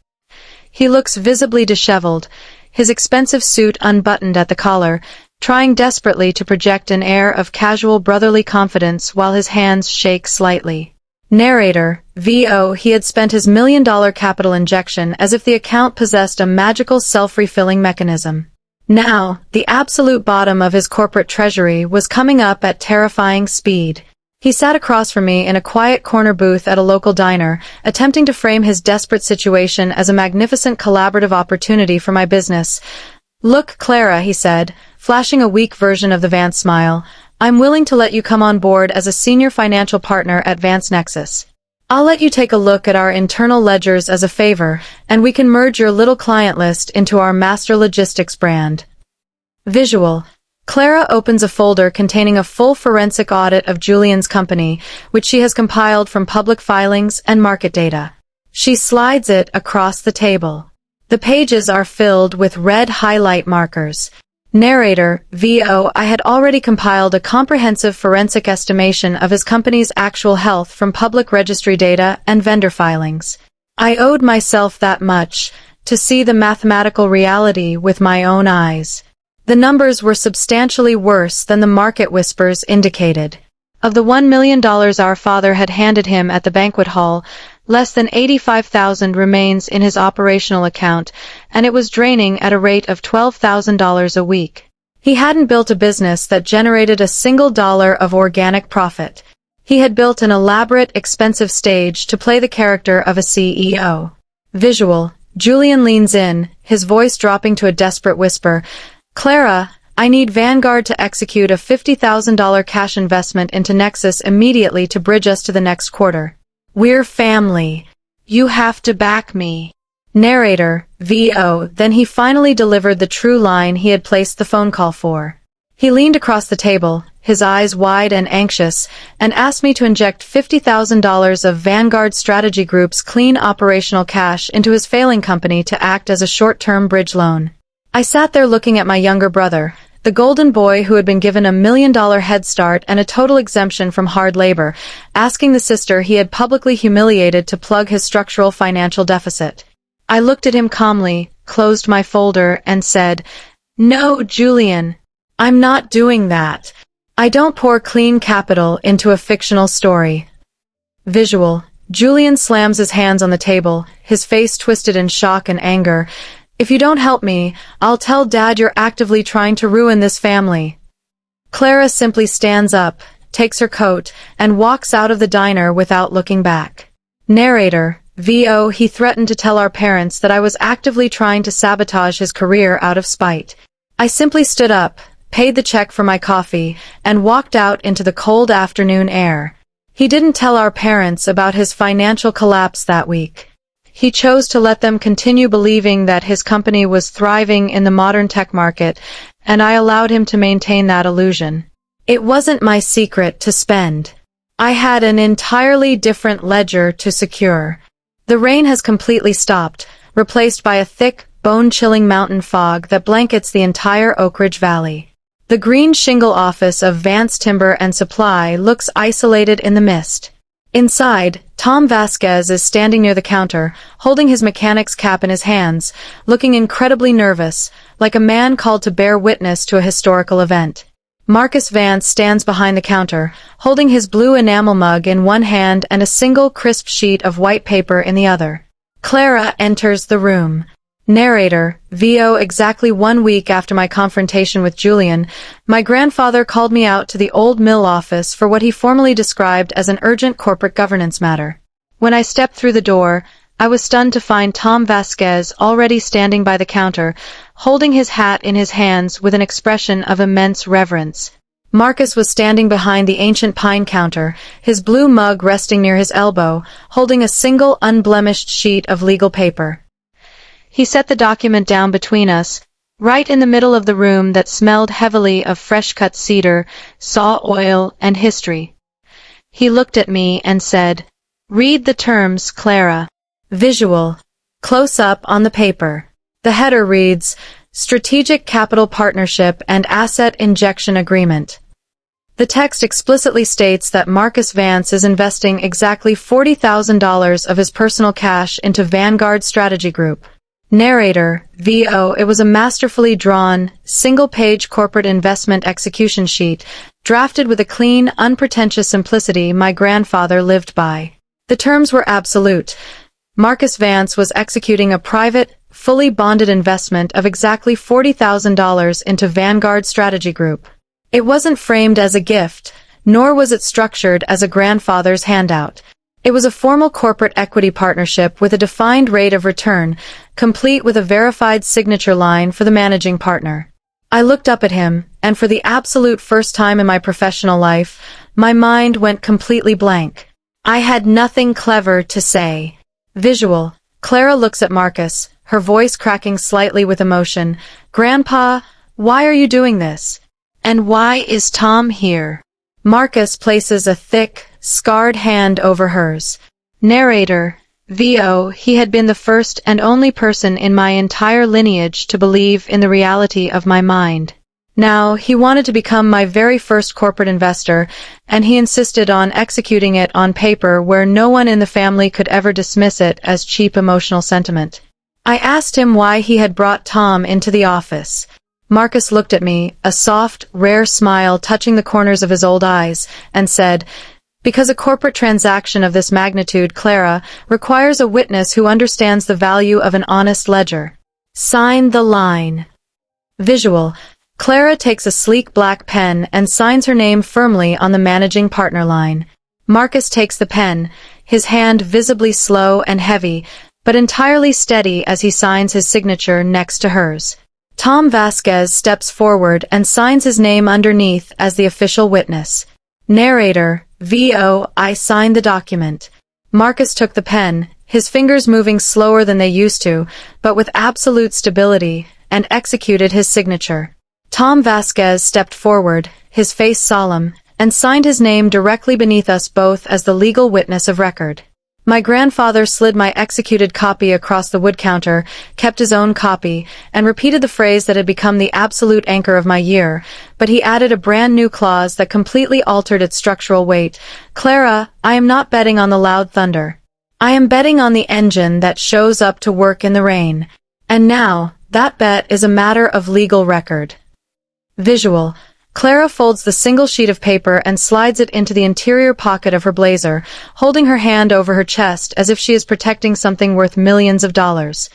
He looks visibly disheveled, his expensive suit unbuttoned at the collar, trying desperately to project an air of casual brotherly confidence while his hands shake slightly. Narrator, VO. He had spent his million-dollar capital injection as if the account possessed a magical self-refilling mechanism. Now, the absolute bottom of his corporate treasury was coming up at terrifying speed. He sat across from me in a quiet corner booth at a local diner, attempting to frame his desperate situation as a magnificent collaborative opportunity for my business. "Look, Clara," he said, flashing a weak version of the Vance smile, "I'm willing to let you come on board as a senior financial partner at Vance Nexus. I'll let you take a look at our internal ledgers as a favor, and we can merge your little client list into our master logistics brand." Visual. Clara opens a folder containing a full forensic audit of Julian's company, which she has compiled from public filings and market data. She slides it across the table. The pages are filled with red highlight markers. Narrator, VO. I had already compiled a comprehensive forensic estimation of his company's actual health from public registry data and vendor filings. I owed myself that much, to see the mathematical reality with my own eyes. The numbers were substantially worse than the market whispers indicated. Of the $1 million our father had handed him at the banquet hall, less than $85,000 remains in his operational account, and it was draining at a rate of $12,000 a week. He hadn't built a business that generated a single dollar of organic profit. He had built an elaborate, expensive stage to play the character of a CEO. Visual. Julian leans in, his voice dropping to a desperate whisper. "Clara, I need Vanguard to execute a $50,000 cash investment into Nexus immediately to bridge us to the next quarter. We're family. You have to back me." Narrator, VO. Then he finally delivered the true line he had placed the phone call for. He leaned across the table, his eyes wide and anxious, and asked me to inject $50,000 of Vanguard Strategy Group's clean operational cash into his failing company to act as a short-term bridge loan. I sat there looking at my younger brother, the golden boy who had been given $1 million head start and a total exemption from hard labor, asking the sister he had publicly humiliated to plug his structural financial deficit. I looked at him calmly, closed my folder, and said, "No, Julian, I'm not doing that. I don't pour clean capital into a fictional story." Visual. Julian slams his hands on the table, his face twisted in shock and anger. "If you don't help me, I'll tell Dad you're actively trying to ruin this family." Clara simply stands up, takes her coat, and walks out of the diner without looking back. Narrator, VO. He threatened to tell our parents that I was actively trying to sabotage his career out of spite. I simply stood up, paid the check for my coffee, and walked out into the cold afternoon air. He didn't tell our parents about his financial collapse that week. He chose to let them continue believing that his company was thriving in the modern tech market, and I allowed him to maintain that illusion. It wasn't my secret to spend. I had an entirely different ledger to secure. The rain has completely stopped, replaced by a thick, bone-chilling mountain fog that blankets the entire Oak Ridge Valley. The green shingle office of Vance Timber and Supply looks isolated in the mist. Inside, Tom Vasquez is standing near the counter, holding his mechanic's cap in his hands, looking incredibly nervous, like a man called to bear witness to a historical event. Marcus Vance stands behind the counter, holding his blue enamel mug in one hand and a single crisp sheet of white paper in the other. Clara enters the room. Narrator, VO. Exactly 1 week after my confrontation with Julian, my grandfather called me out to the old mill office for what he formally described as an urgent corporate governance matter. When I stepped through the door, I was stunned to find Tom Vasquez already standing by the counter, holding his hat in his hands with an expression of immense reverence. Marcus was standing behind the ancient pine counter, his blue mug resting near his elbow, holding a single unblemished sheet of legal paper. He set the document down between us, right in the middle of the room that smelled heavily of fresh-cut cedar, saw oil, and history. He looked at me and said, "Read the terms, Clara." Visual. Close up on the paper. The header reads, Strategic Capital Partnership and Asset Injection Agreement. The text explicitly states that Marcus Vance is investing exactly $40,000 of his personal cash into Vanguard Strategy Group. Narrator, VO. It was a masterfully drawn, single-page corporate investment execution sheet, drafted with a clean, unpretentious simplicity my grandfather lived by. The terms were absolute. Marcus Vance was executing a private, fully bonded investment of exactly $40,000 into Vanguard Strategy Group. It wasn't framed as a gift, nor was it structured as a grandfather's handout. It was a formal corporate equity partnership with a defined rate of return, complete with a verified signature line for the managing partner. I looked up at him, and for the absolute first time in my professional life, my mind went completely blank. I had nothing clever to say. Visual. Clara looks at Marcus, her voice cracking slightly with emotion. "Grandpa, why are you doing this? And why is Tom here?" Marcus places a thick, scarred hand over hers. Narrator, VO. He had been the first and only person in my entire lineage to believe in the reality of my mind. Now, he wanted to become my very first corporate investor, and he insisted on executing it on paper where no one in the family could ever dismiss it as cheap emotional sentiment. I asked him why he had brought Tom into the office. Marcus looked at me, a soft, rare smile touching the corners of his old eyes, and said, "Because a corporate transaction of this magnitude, Clara, requires a witness who understands the value of an honest ledger. Sign the line." Visual. Clara takes a sleek black pen and signs her name firmly on the managing partner line. Marcus takes the pen, his hand visibly slow and heavy, but entirely steady as he signs his signature next to hers. Tom Vasquez steps forward and signs his name underneath as the official witness. Narrator, VO. I signed the document. Marcus took the pen, his fingers moving slower than they used to, but with absolute stability, and executed his signature. Tom Vasquez stepped forward, his face solemn, and signed his name directly beneath us both as the legal witness of record. My grandfather slid my executed copy across the wood counter, kept his own copy, and repeated the phrase that had become the absolute anchor of my year, but he added a brand new clause that completely altered its structural weight. "Clara, I am not betting on the loud thunder. I am betting on the engine that shows up to work in the rain. And now, that bet is a matter of legal record." Visual. Clara folds the single sheet of paper and slides it into the interior pocket of her blazer, holding her hand over her chest as if she is protecting something worth millions of dollars.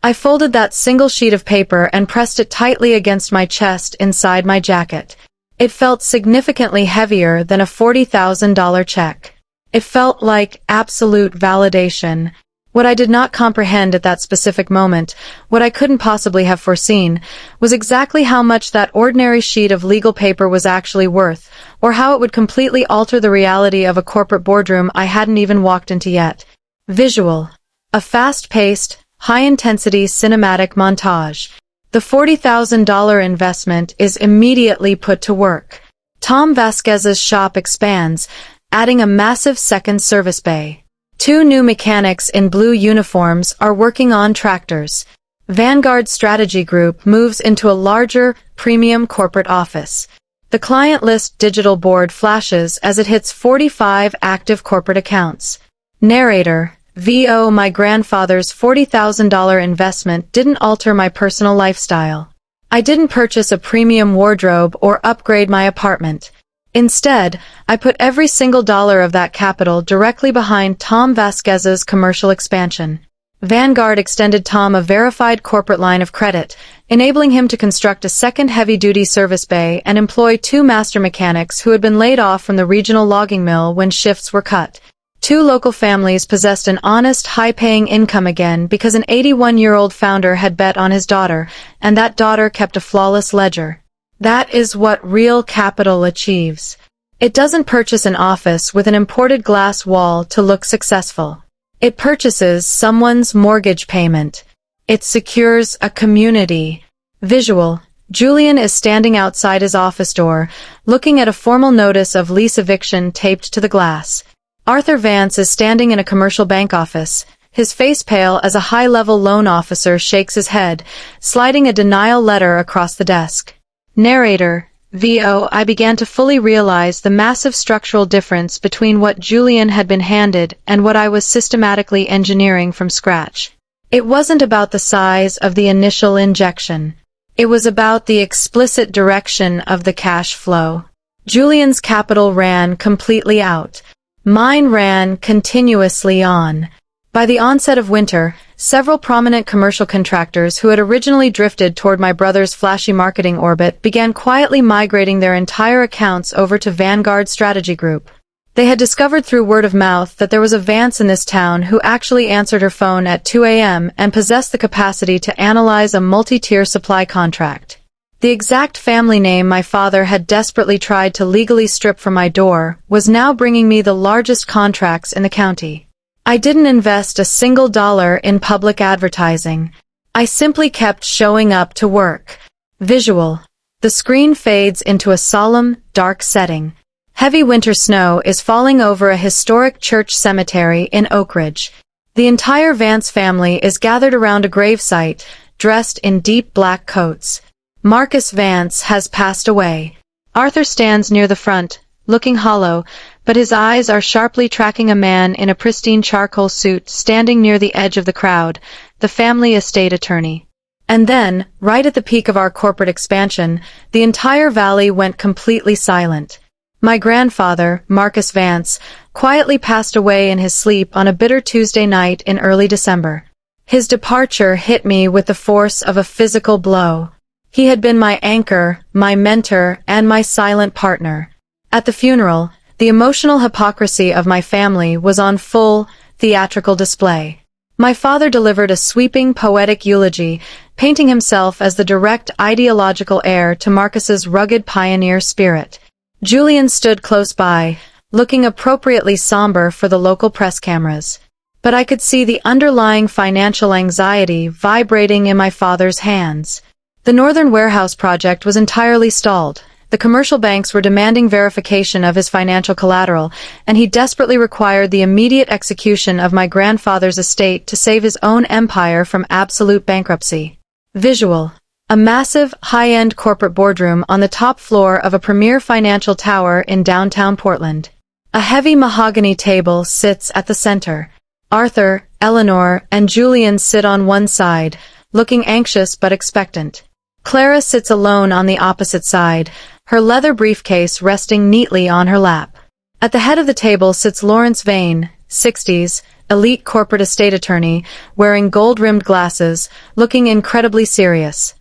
I folded that single sheet of paper and pressed it tightly against my chest inside my jacket. It felt significantly heavier than a $40,000 check. It felt like absolute validation. What I did not comprehend at that specific moment, what I couldn't possibly have foreseen, was exactly how much that ordinary sheet of legal paper was actually worth, or how it would completely alter the reality of a corporate boardroom I hadn't even walked into yet. Visual. A fast-paced, high-intensity cinematic montage. The $40,000 investment is immediately put to work. Tom Vasquez's shop expands, adding a massive second service bay. 2 new mechanics in blue uniforms are working on tractors. Vanguard Strategy Group moves into a larger, premium corporate office. The client list digital board flashes as it hits 45 active corporate accounts. Narrator, VO. My grandfather's $40,000 investment didn't alter my personal lifestyle. I didn't purchase a premium wardrobe or upgrade my apartment. Instead, I put every single dollar of that capital directly behind Tom Vasquez's commercial expansion. Vanguard extended Tom a verified corporate line of credit, enabling him to construct a second heavy-duty service bay and employ 2 master mechanics who had been laid off from the regional logging mill when shifts were cut. 2 local families possessed an honest, high-paying income again because an 81-year-old founder had bet on his daughter, and that daughter kept a flawless ledger. That is what real capital achieves. It doesn't purchase an office with an imported glass wall to look successful. It purchases someone's mortgage payment. It secures a community. Visual. Julian is standing outside his office door, looking at a formal notice of lease eviction taped to the glass. Arthur Vance is standing in a commercial bank office, his face pale as a high-level loan officer shakes his head, sliding a denial letter across the desk. Narrator, VO. I began to fully realize the massive structural difference between what Julian had been handed and what I was systematically engineering from scratch. It wasn't about the size of the initial injection. It was about the explicit direction of the cash flow. Julian's capital ran completely out. Mine ran continuously on. By the onset of winter, several prominent commercial contractors who had originally drifted toward my brother's flashy marketing orbit began quietly migrating their entire accounts over to Vanguard Strategy Group. They had discovered through word of mouth that there was a Vance in this town who actually answered her phone at 2 a.m. and possessed the capacity to analyze a multi-tier supply contract. The exact family name my father had desperately tried to legally strip from my door was now bringing me the largest contracts in the county. I didn't invest a single dollar in public advertising. I simply kept showing up to work. Visual. The screen fades into a solemn, dark setting. Heavy winter snow is falling over a historic church cemetery in Oak Ridge. The entire Vance family is gathered around a gravesite, dressed in deep black coats. Marcus Vance has passed away. Arthur stands near the front, looking hollow, but his eyes are sharply tracking a man in a pristine charcoal suit standing near the edge of the crowd, the family estate attorney. And then, right at the peak of our corporate expansion, the entire valley went completely silent. My grandfather, Marcus Vance, quietly passed away in his sleep on a bitter Tuesday night in early December. His departure hit me with the force of a physical blow. He had been my anchor, my mentor, and my silent partner. At the funeral, the emotional hypocrisy of my family was on full, theatrical display. My father delivered a sweeping, poetic eulogy, painting himself as the direct ideological heir to Marcus's rugged pioneer spirit. Julian stood close by, looking appropriately somber for the local press cameras. But I could see the underlying financial anxiety vibrating in my father's hands. The Northern Warehouse project was entirely stalled. The commercial banks were demanding verification of his financial collateral, and he desperately required the immediate execution of my grandfather's estate to save his own empire from absolute bankruptcy. Visual. A massive, high-end corporate boardroom on the top floor of a premier financial tower in downtown Portland. A heavy mahogany table sits at the center. Arthur, Eleanor, and Julian sit on one side, looking anxious but expectant. Clara sits alone on the opposite side, her leather briefcase resting neatly on her lap. At the head of the table sits Lawrence Vane, 60s, elite corporate estate attorney, wearing gold-rimmed glasses, looking incredibly serious.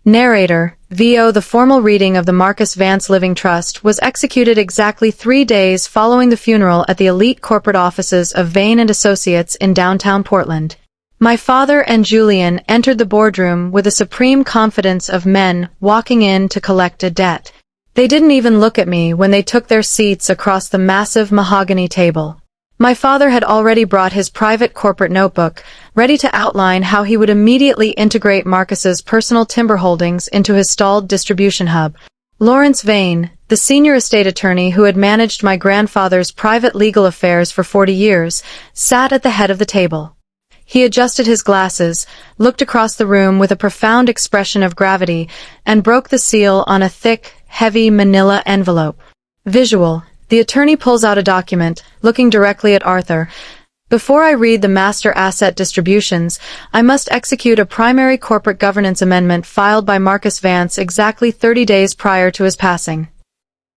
Narrator, VO. The formal reading of the Marcus Vance Living Trust was executed exactly 3 days following the funeral at the elite corporate offices of Vane and Associates in downtown Portland. My father and Julian entered the boardroom with the supreme confidence of men walking in to collect a debt. They didn't even look at me when they took their seats across the massive mahogany table. My father had already brought his private corporate notebook, ready to outline how he would immediately integrate Marcus's personal timber holdings into his stalled distribution hub. Lawrence Vane, the senior estate attorney who had managed my grandfather's private legal affairs for 40 years, sat at the head of the table. He adjusted his glasses, looked across the room with a profound expression of gravity, and broke the seal on a thick, heavy manila envelope. Visual. The attorney pulls out a document, looking directly at Arthur. Before I read the master asset distributions, I must execute a primary corporate governance amendment filed by Marcus Vance exactly 30 days prior to his passing.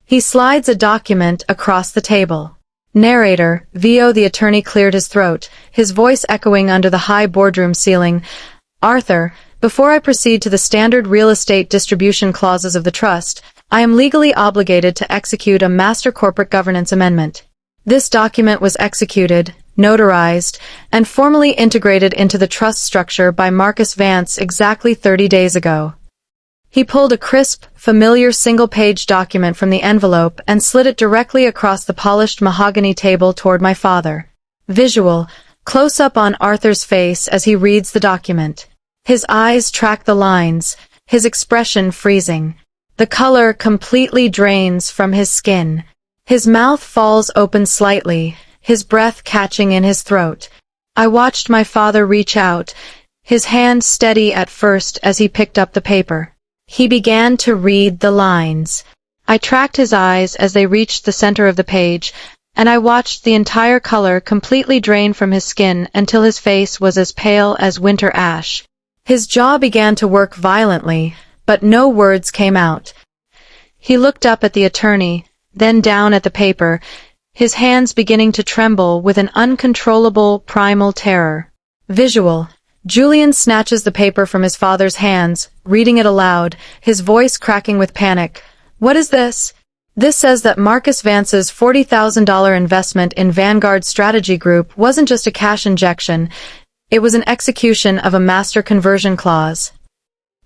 He slides a document across the table. Narrator, VO. The attorney cleared his throat, his voice echoing under the high boardroom ceiling. Arthur, before I proceed to the standard real estate distribution clauses of the trust, I am legally obligated to execute a master corporate governance amendment. This document was executed, notarized, and formally integrated into the trust structure by Marcus Vance exactly 30 days ago. He pulled a crisp, familiar single-page document from the envelope and slid it directly across the polished mahogany table toward my father. Visual, close-up on Arthur's face as he reads the document. His eyes track the lines, his expression freezing. The color completely drains from his skin. His mouth falls open slightly, his breath catching in his throat. I watched my father reach out, his hand steady at first as he picked up the paper. He began to read the lines. I tracked his eyes as they reached the center of the page, and I watched the entire color completely drain from his skin until his face was as pale as winter ash. His jaw began to work violently, but no words came out. He looked up at the attorney, then down at the paper, his hands beginning to tremble with an uncontrollable primal terror. Visual. Julian snatches the paper from his father's hands, reading it aloud, his voice cracking with panic. What is this? This says that Marcus Vance's $40,000 investment in Vanguard Strategy Group wasn't just a cash injection, it was an execution of a master conversion clause.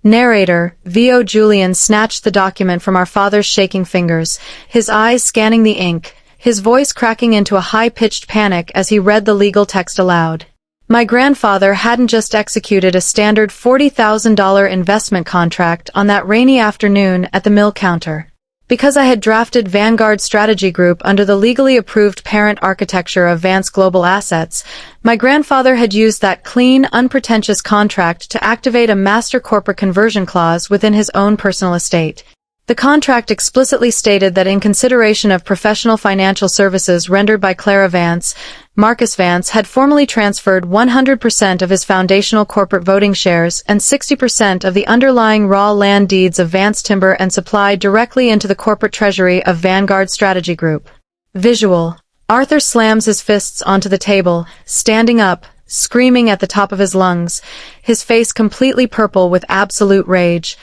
Narrator, VO. Julian snatched the document from our father's shaking fingers, his eyes scanning the ink, his voice cracking into a high-pitched panic as he read the legal text aloud. My grandfather hadn't just executed a standard $40,000 investment contract on that rainy afternoon at the mill counter. Because I had drafted Vanguard Strategy Group under the legally approved parent architecture of Vance Global Assets, my grandfather had used that clean, unpretentious contract to activate a master corporate conversion clause within his own personal estate. The contract explicitly stated that in consideration of professional financial services rendered by Clara Vance, Marcus Vance had formally transferred 100% of his foundational corporate voting shares and 60% of the underlying raw land deeds of Vance Timber and Supply directly into the corporate treasury of Vanguard Strategy Group. Visual. Arthur slams his fists onto the table, standing up, screaming at the top of his lungs, his face completely purple with absolute rage.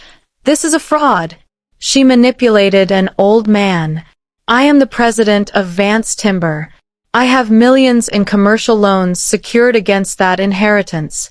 This is a fraud. She manipulated an old man. I am the president of Vance Timber. I have millions in commercial loans secured against that inheritance.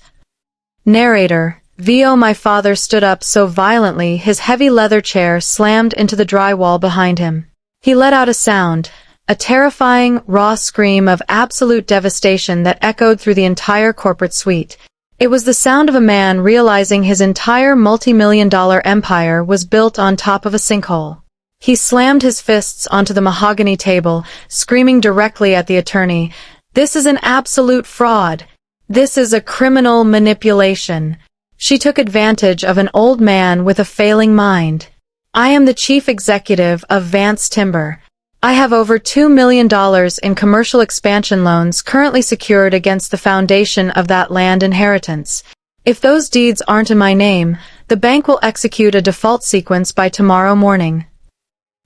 Narrator, VO. My father stood up so violently his heavy leather chair slammed into the drywall behind him. He let out a sound, a terrifying, raw scream of absolute devastation that echoed through the entire corporate suite. It was the sound of a man realizing his entire multi-million-dollar empire was built on top of a sinkhole. He slammed his fists onto the mahogany table, screaming directly at the attorney, "This is an absolute fraud. This is a criminal manipulation. She took advantage of an old man with a failing mind. I am the chief executive of Vance Timber. I have over $2 million in commercial expansion loans currently secured against the foundation of that land inheritance. If those deeds aren't in my name, the bank will execute a default sequence by tomorrow morning."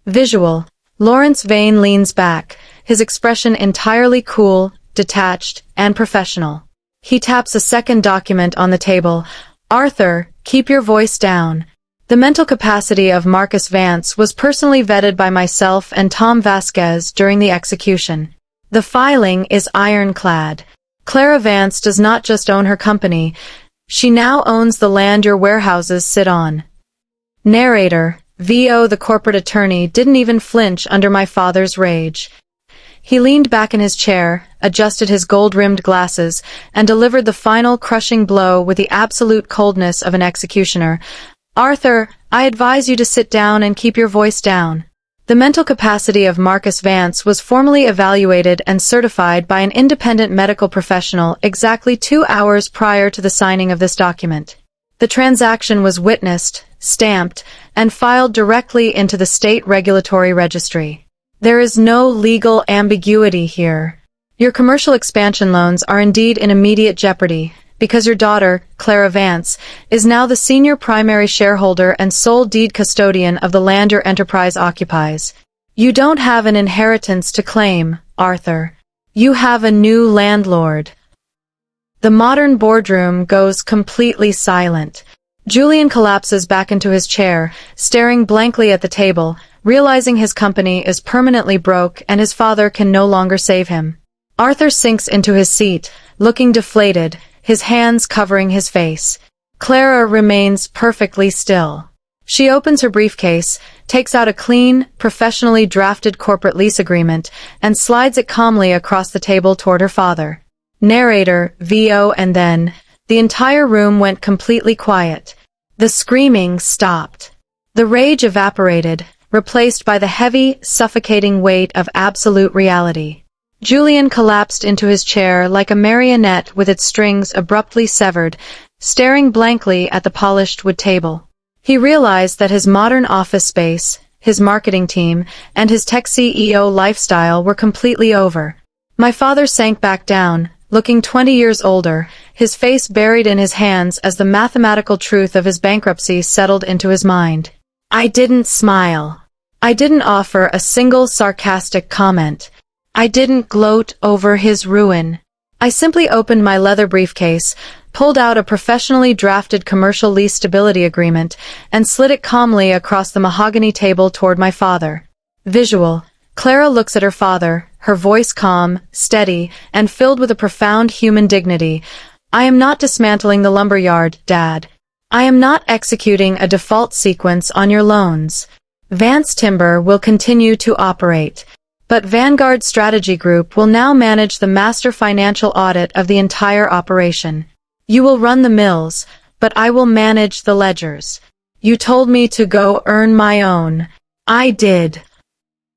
Visual. Lawrence Vane leans back, his expression entirely cool, detached, and professional. He taps a second document on the table. "Arthur, keep your voice down." The mental capacity of Marcus Vance was personally vetted by myself and Tom Vasquez during the execution. The filing is ironclad. Clara Vance does not just own her company, she now owns the land your warehouses sit on. Narrator, VO. The corporate attorney didn't even flinch under my father's rage. He leaned back in his chair, adjusted his gold-rimmed glasses, and delivered the final crushing blow with the absolute coldness of an executioner. "Arthur, I advise you to sit down and keep your voice down." The mental capacity of Marcus Vance was formally evaluated and certified by an independent medical professional exactly 2 hours prior to the signing of this document. The transaction was witnessed, stamped, and filed directly into the state regulatory registry. There is no legal ambiguity here. Your commercial expansion loans are indeed in immediate jeopardy, because your daughter, Clara Vance, is now the senior primary shareholder and sole deed custodian of the land your enterprise occupies. You don't have an inheritance to claim, Arthur. You have a new landlord. The modern boardroom goes completely silent. Julian collapses back into his chair, staring blankly at the table, realizing his company is permanently broke and his father can no longer save him. Arthur sinks into his seat, looking deflated, his hands covering his face. Clara remains perfectly still. She opens her briefcase, takes out a clean, professionally drafted corporate lease agreement, and slides it calmly across the table toward her father. Narrator, VO, and then, the entire room went completely quiet. The screaming stopped. The rage evaporated, replaced by the heavy, suffocating weight of absolute reality. Julian collapsed into his chair like a marionette with its strings abruptly severed, staring blankly at the polished wood table. He realized that his modern office space, his marketing team, and his tech CEO lifestyle were completely over. My father sank back down, looking 20 years older, his face buried in his hands as the mathematical truth of his bankruptcy settled into his mind. I didn't smile. I didn't offer a single sarcastic comment. I didn't gloat over his ruin. I simply opened my leather briefcase, pulled out a professionally drafted commercial lease stability agreement, and slid it calmly across the mahogany table toward my father. Visual. Clara looks at her father, her voice calm, steady, and filled with a profound human dignity. I am not dismantling the lumberyard, Dad. I am not executing a default sequence on your loans. Vance Timber will continue to operate. But Vanguard Strategy Group will now manage the master financial audit of the entire operation. You will run the mills, but I will manage the ledgers. You told me to go earn my own. I did.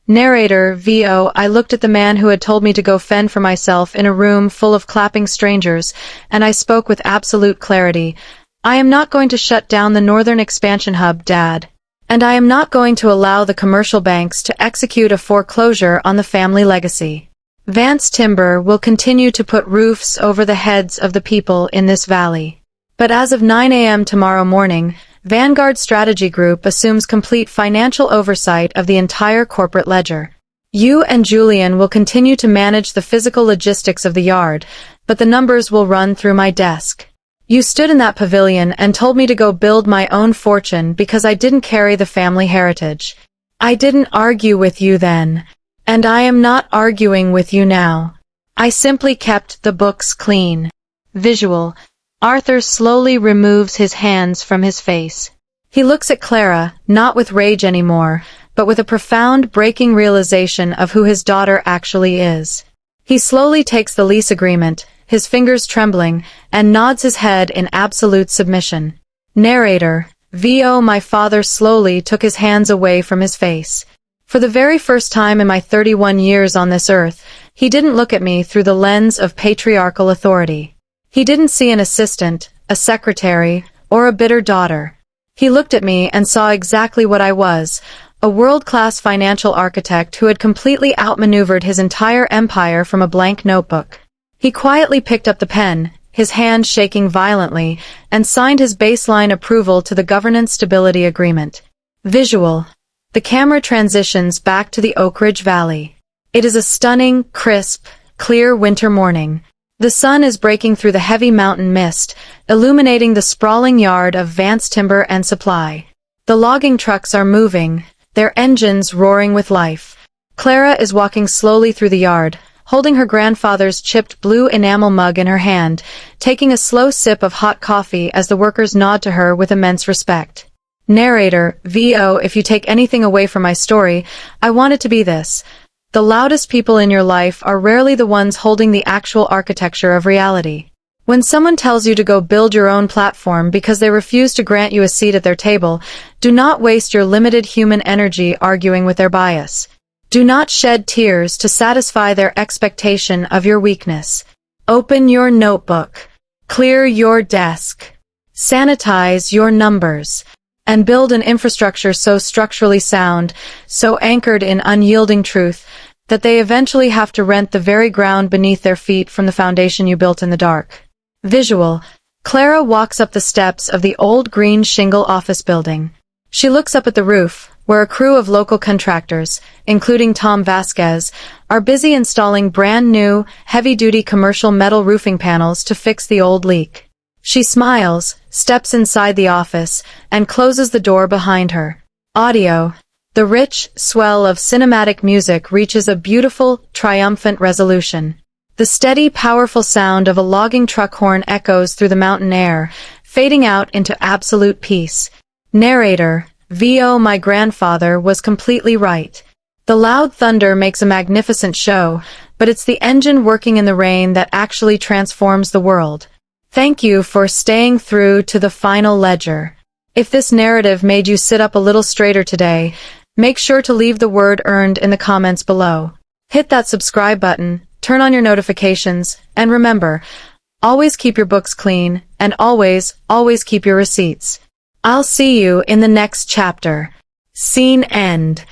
Narrator, VO, I looked at the man who had told me to go fend for myself in a room full of clapping strangers, and I spoke with absolute clarity. I am not going to shut down the Northern Expansion Hub, Dad. And I am not going to allow the commercial banks to execute a foreclosure on the family legacy. Vance Timber will continue to put roofs over the heads of the people in this valley. But as of 9 a.m. tomorrow morning, Vanguard Strategy Group assumes complete financial oversight of the entire corporate ledger. You and Julian will continue to manage the physical logistics of the yard, but the numbers will run through my desk. You stood in that pavilion and told me to go build my own fortune because I didn't carry the family heritage. I didn't argue with you then, and I am not arguing with you now. I simply kept the books clean. Visual. Arthur slowly removes his hands from his face. He looks at Clara, not with rage anymore, but with a profound, breaking realization of who his daughter actually is. He slowly takes the lease agreement, his fingers trembling, and nods his head in absolute submission. Narrator, VO, my father slowly took his hands away from his face. For the very first time in my 31 years on this earth, he didn't look at me through the lens of patriarchal authority. He didn't see an assistant, a secretary, or a bitter daughter. He looked at me and saw exactly what I was, a world-class financial architect who had completely outmaneuvered his entire empire from a blank notebook. He quietly picked up the pen, his hand shaking violently, and signed his baseline approval to the Governance Stability Agreement. Visual. The camera transitions back to the Oak Ridge Valley. It is a stunning, crisp, clear winter morning. The sun is breaking through the heavy mountain mist, illuminating the sprawling yard of Vance Timber and Supply. The logging trucks are moving, their engines roaring with life. Clara is walking slowly through the yard, holding her grandfather's chipped blue enamel mug in her hand, taking a slow sip of hot coffee as the workers nod to her with immense respect. Narrator, VO, if you take anything away from my story, I want it to be this. The loudest people in your life are rarely the ones holding the actual architecture of reality. When someone tells you to go build your own platform because they refuse to grant you a seat at their table, do not waste your limited human energy arguing with their bias. Do not shed tears to satisfy their expectation of your weakness. Open your notebook, clear your desk, sanitize your numbers, and build an infrastructure so structurally sound, so anchored in unyielding truth, that they eventually have to rent the very ground beneath their feet from the foundation you built in the dark. Visual. Clara walks up the steps of the old green shingle office building. She looks up at the roof, where a crew of local contractors, including Tom Vasquez, are busy installing brand new, heavy-duty commercial metal roofing panels to fix the old leak. She smiles, steps inside the office, and closes the door behind her. Audio. The rich swell of cinematic music reaches a beautiful, triumphant resolution. The steady, powerful sound of a logging truck horn echoes through the mountain air, fading out into absolute peace. Narrator. V.O. My grandfather was completely right. The loud thunder makes a magnificent show, but it's the engine working in the rain that actually transforms the world. Thank you for staying through to the final ledger. If this narrative made you sit up a little straighter today, make sure to leave the word earned in the comments below. Hit that subscribe button, turn on your notifications, and remember, always keep your books clean, and always keep your receipts. I'll see you in the next chapter. Scene end.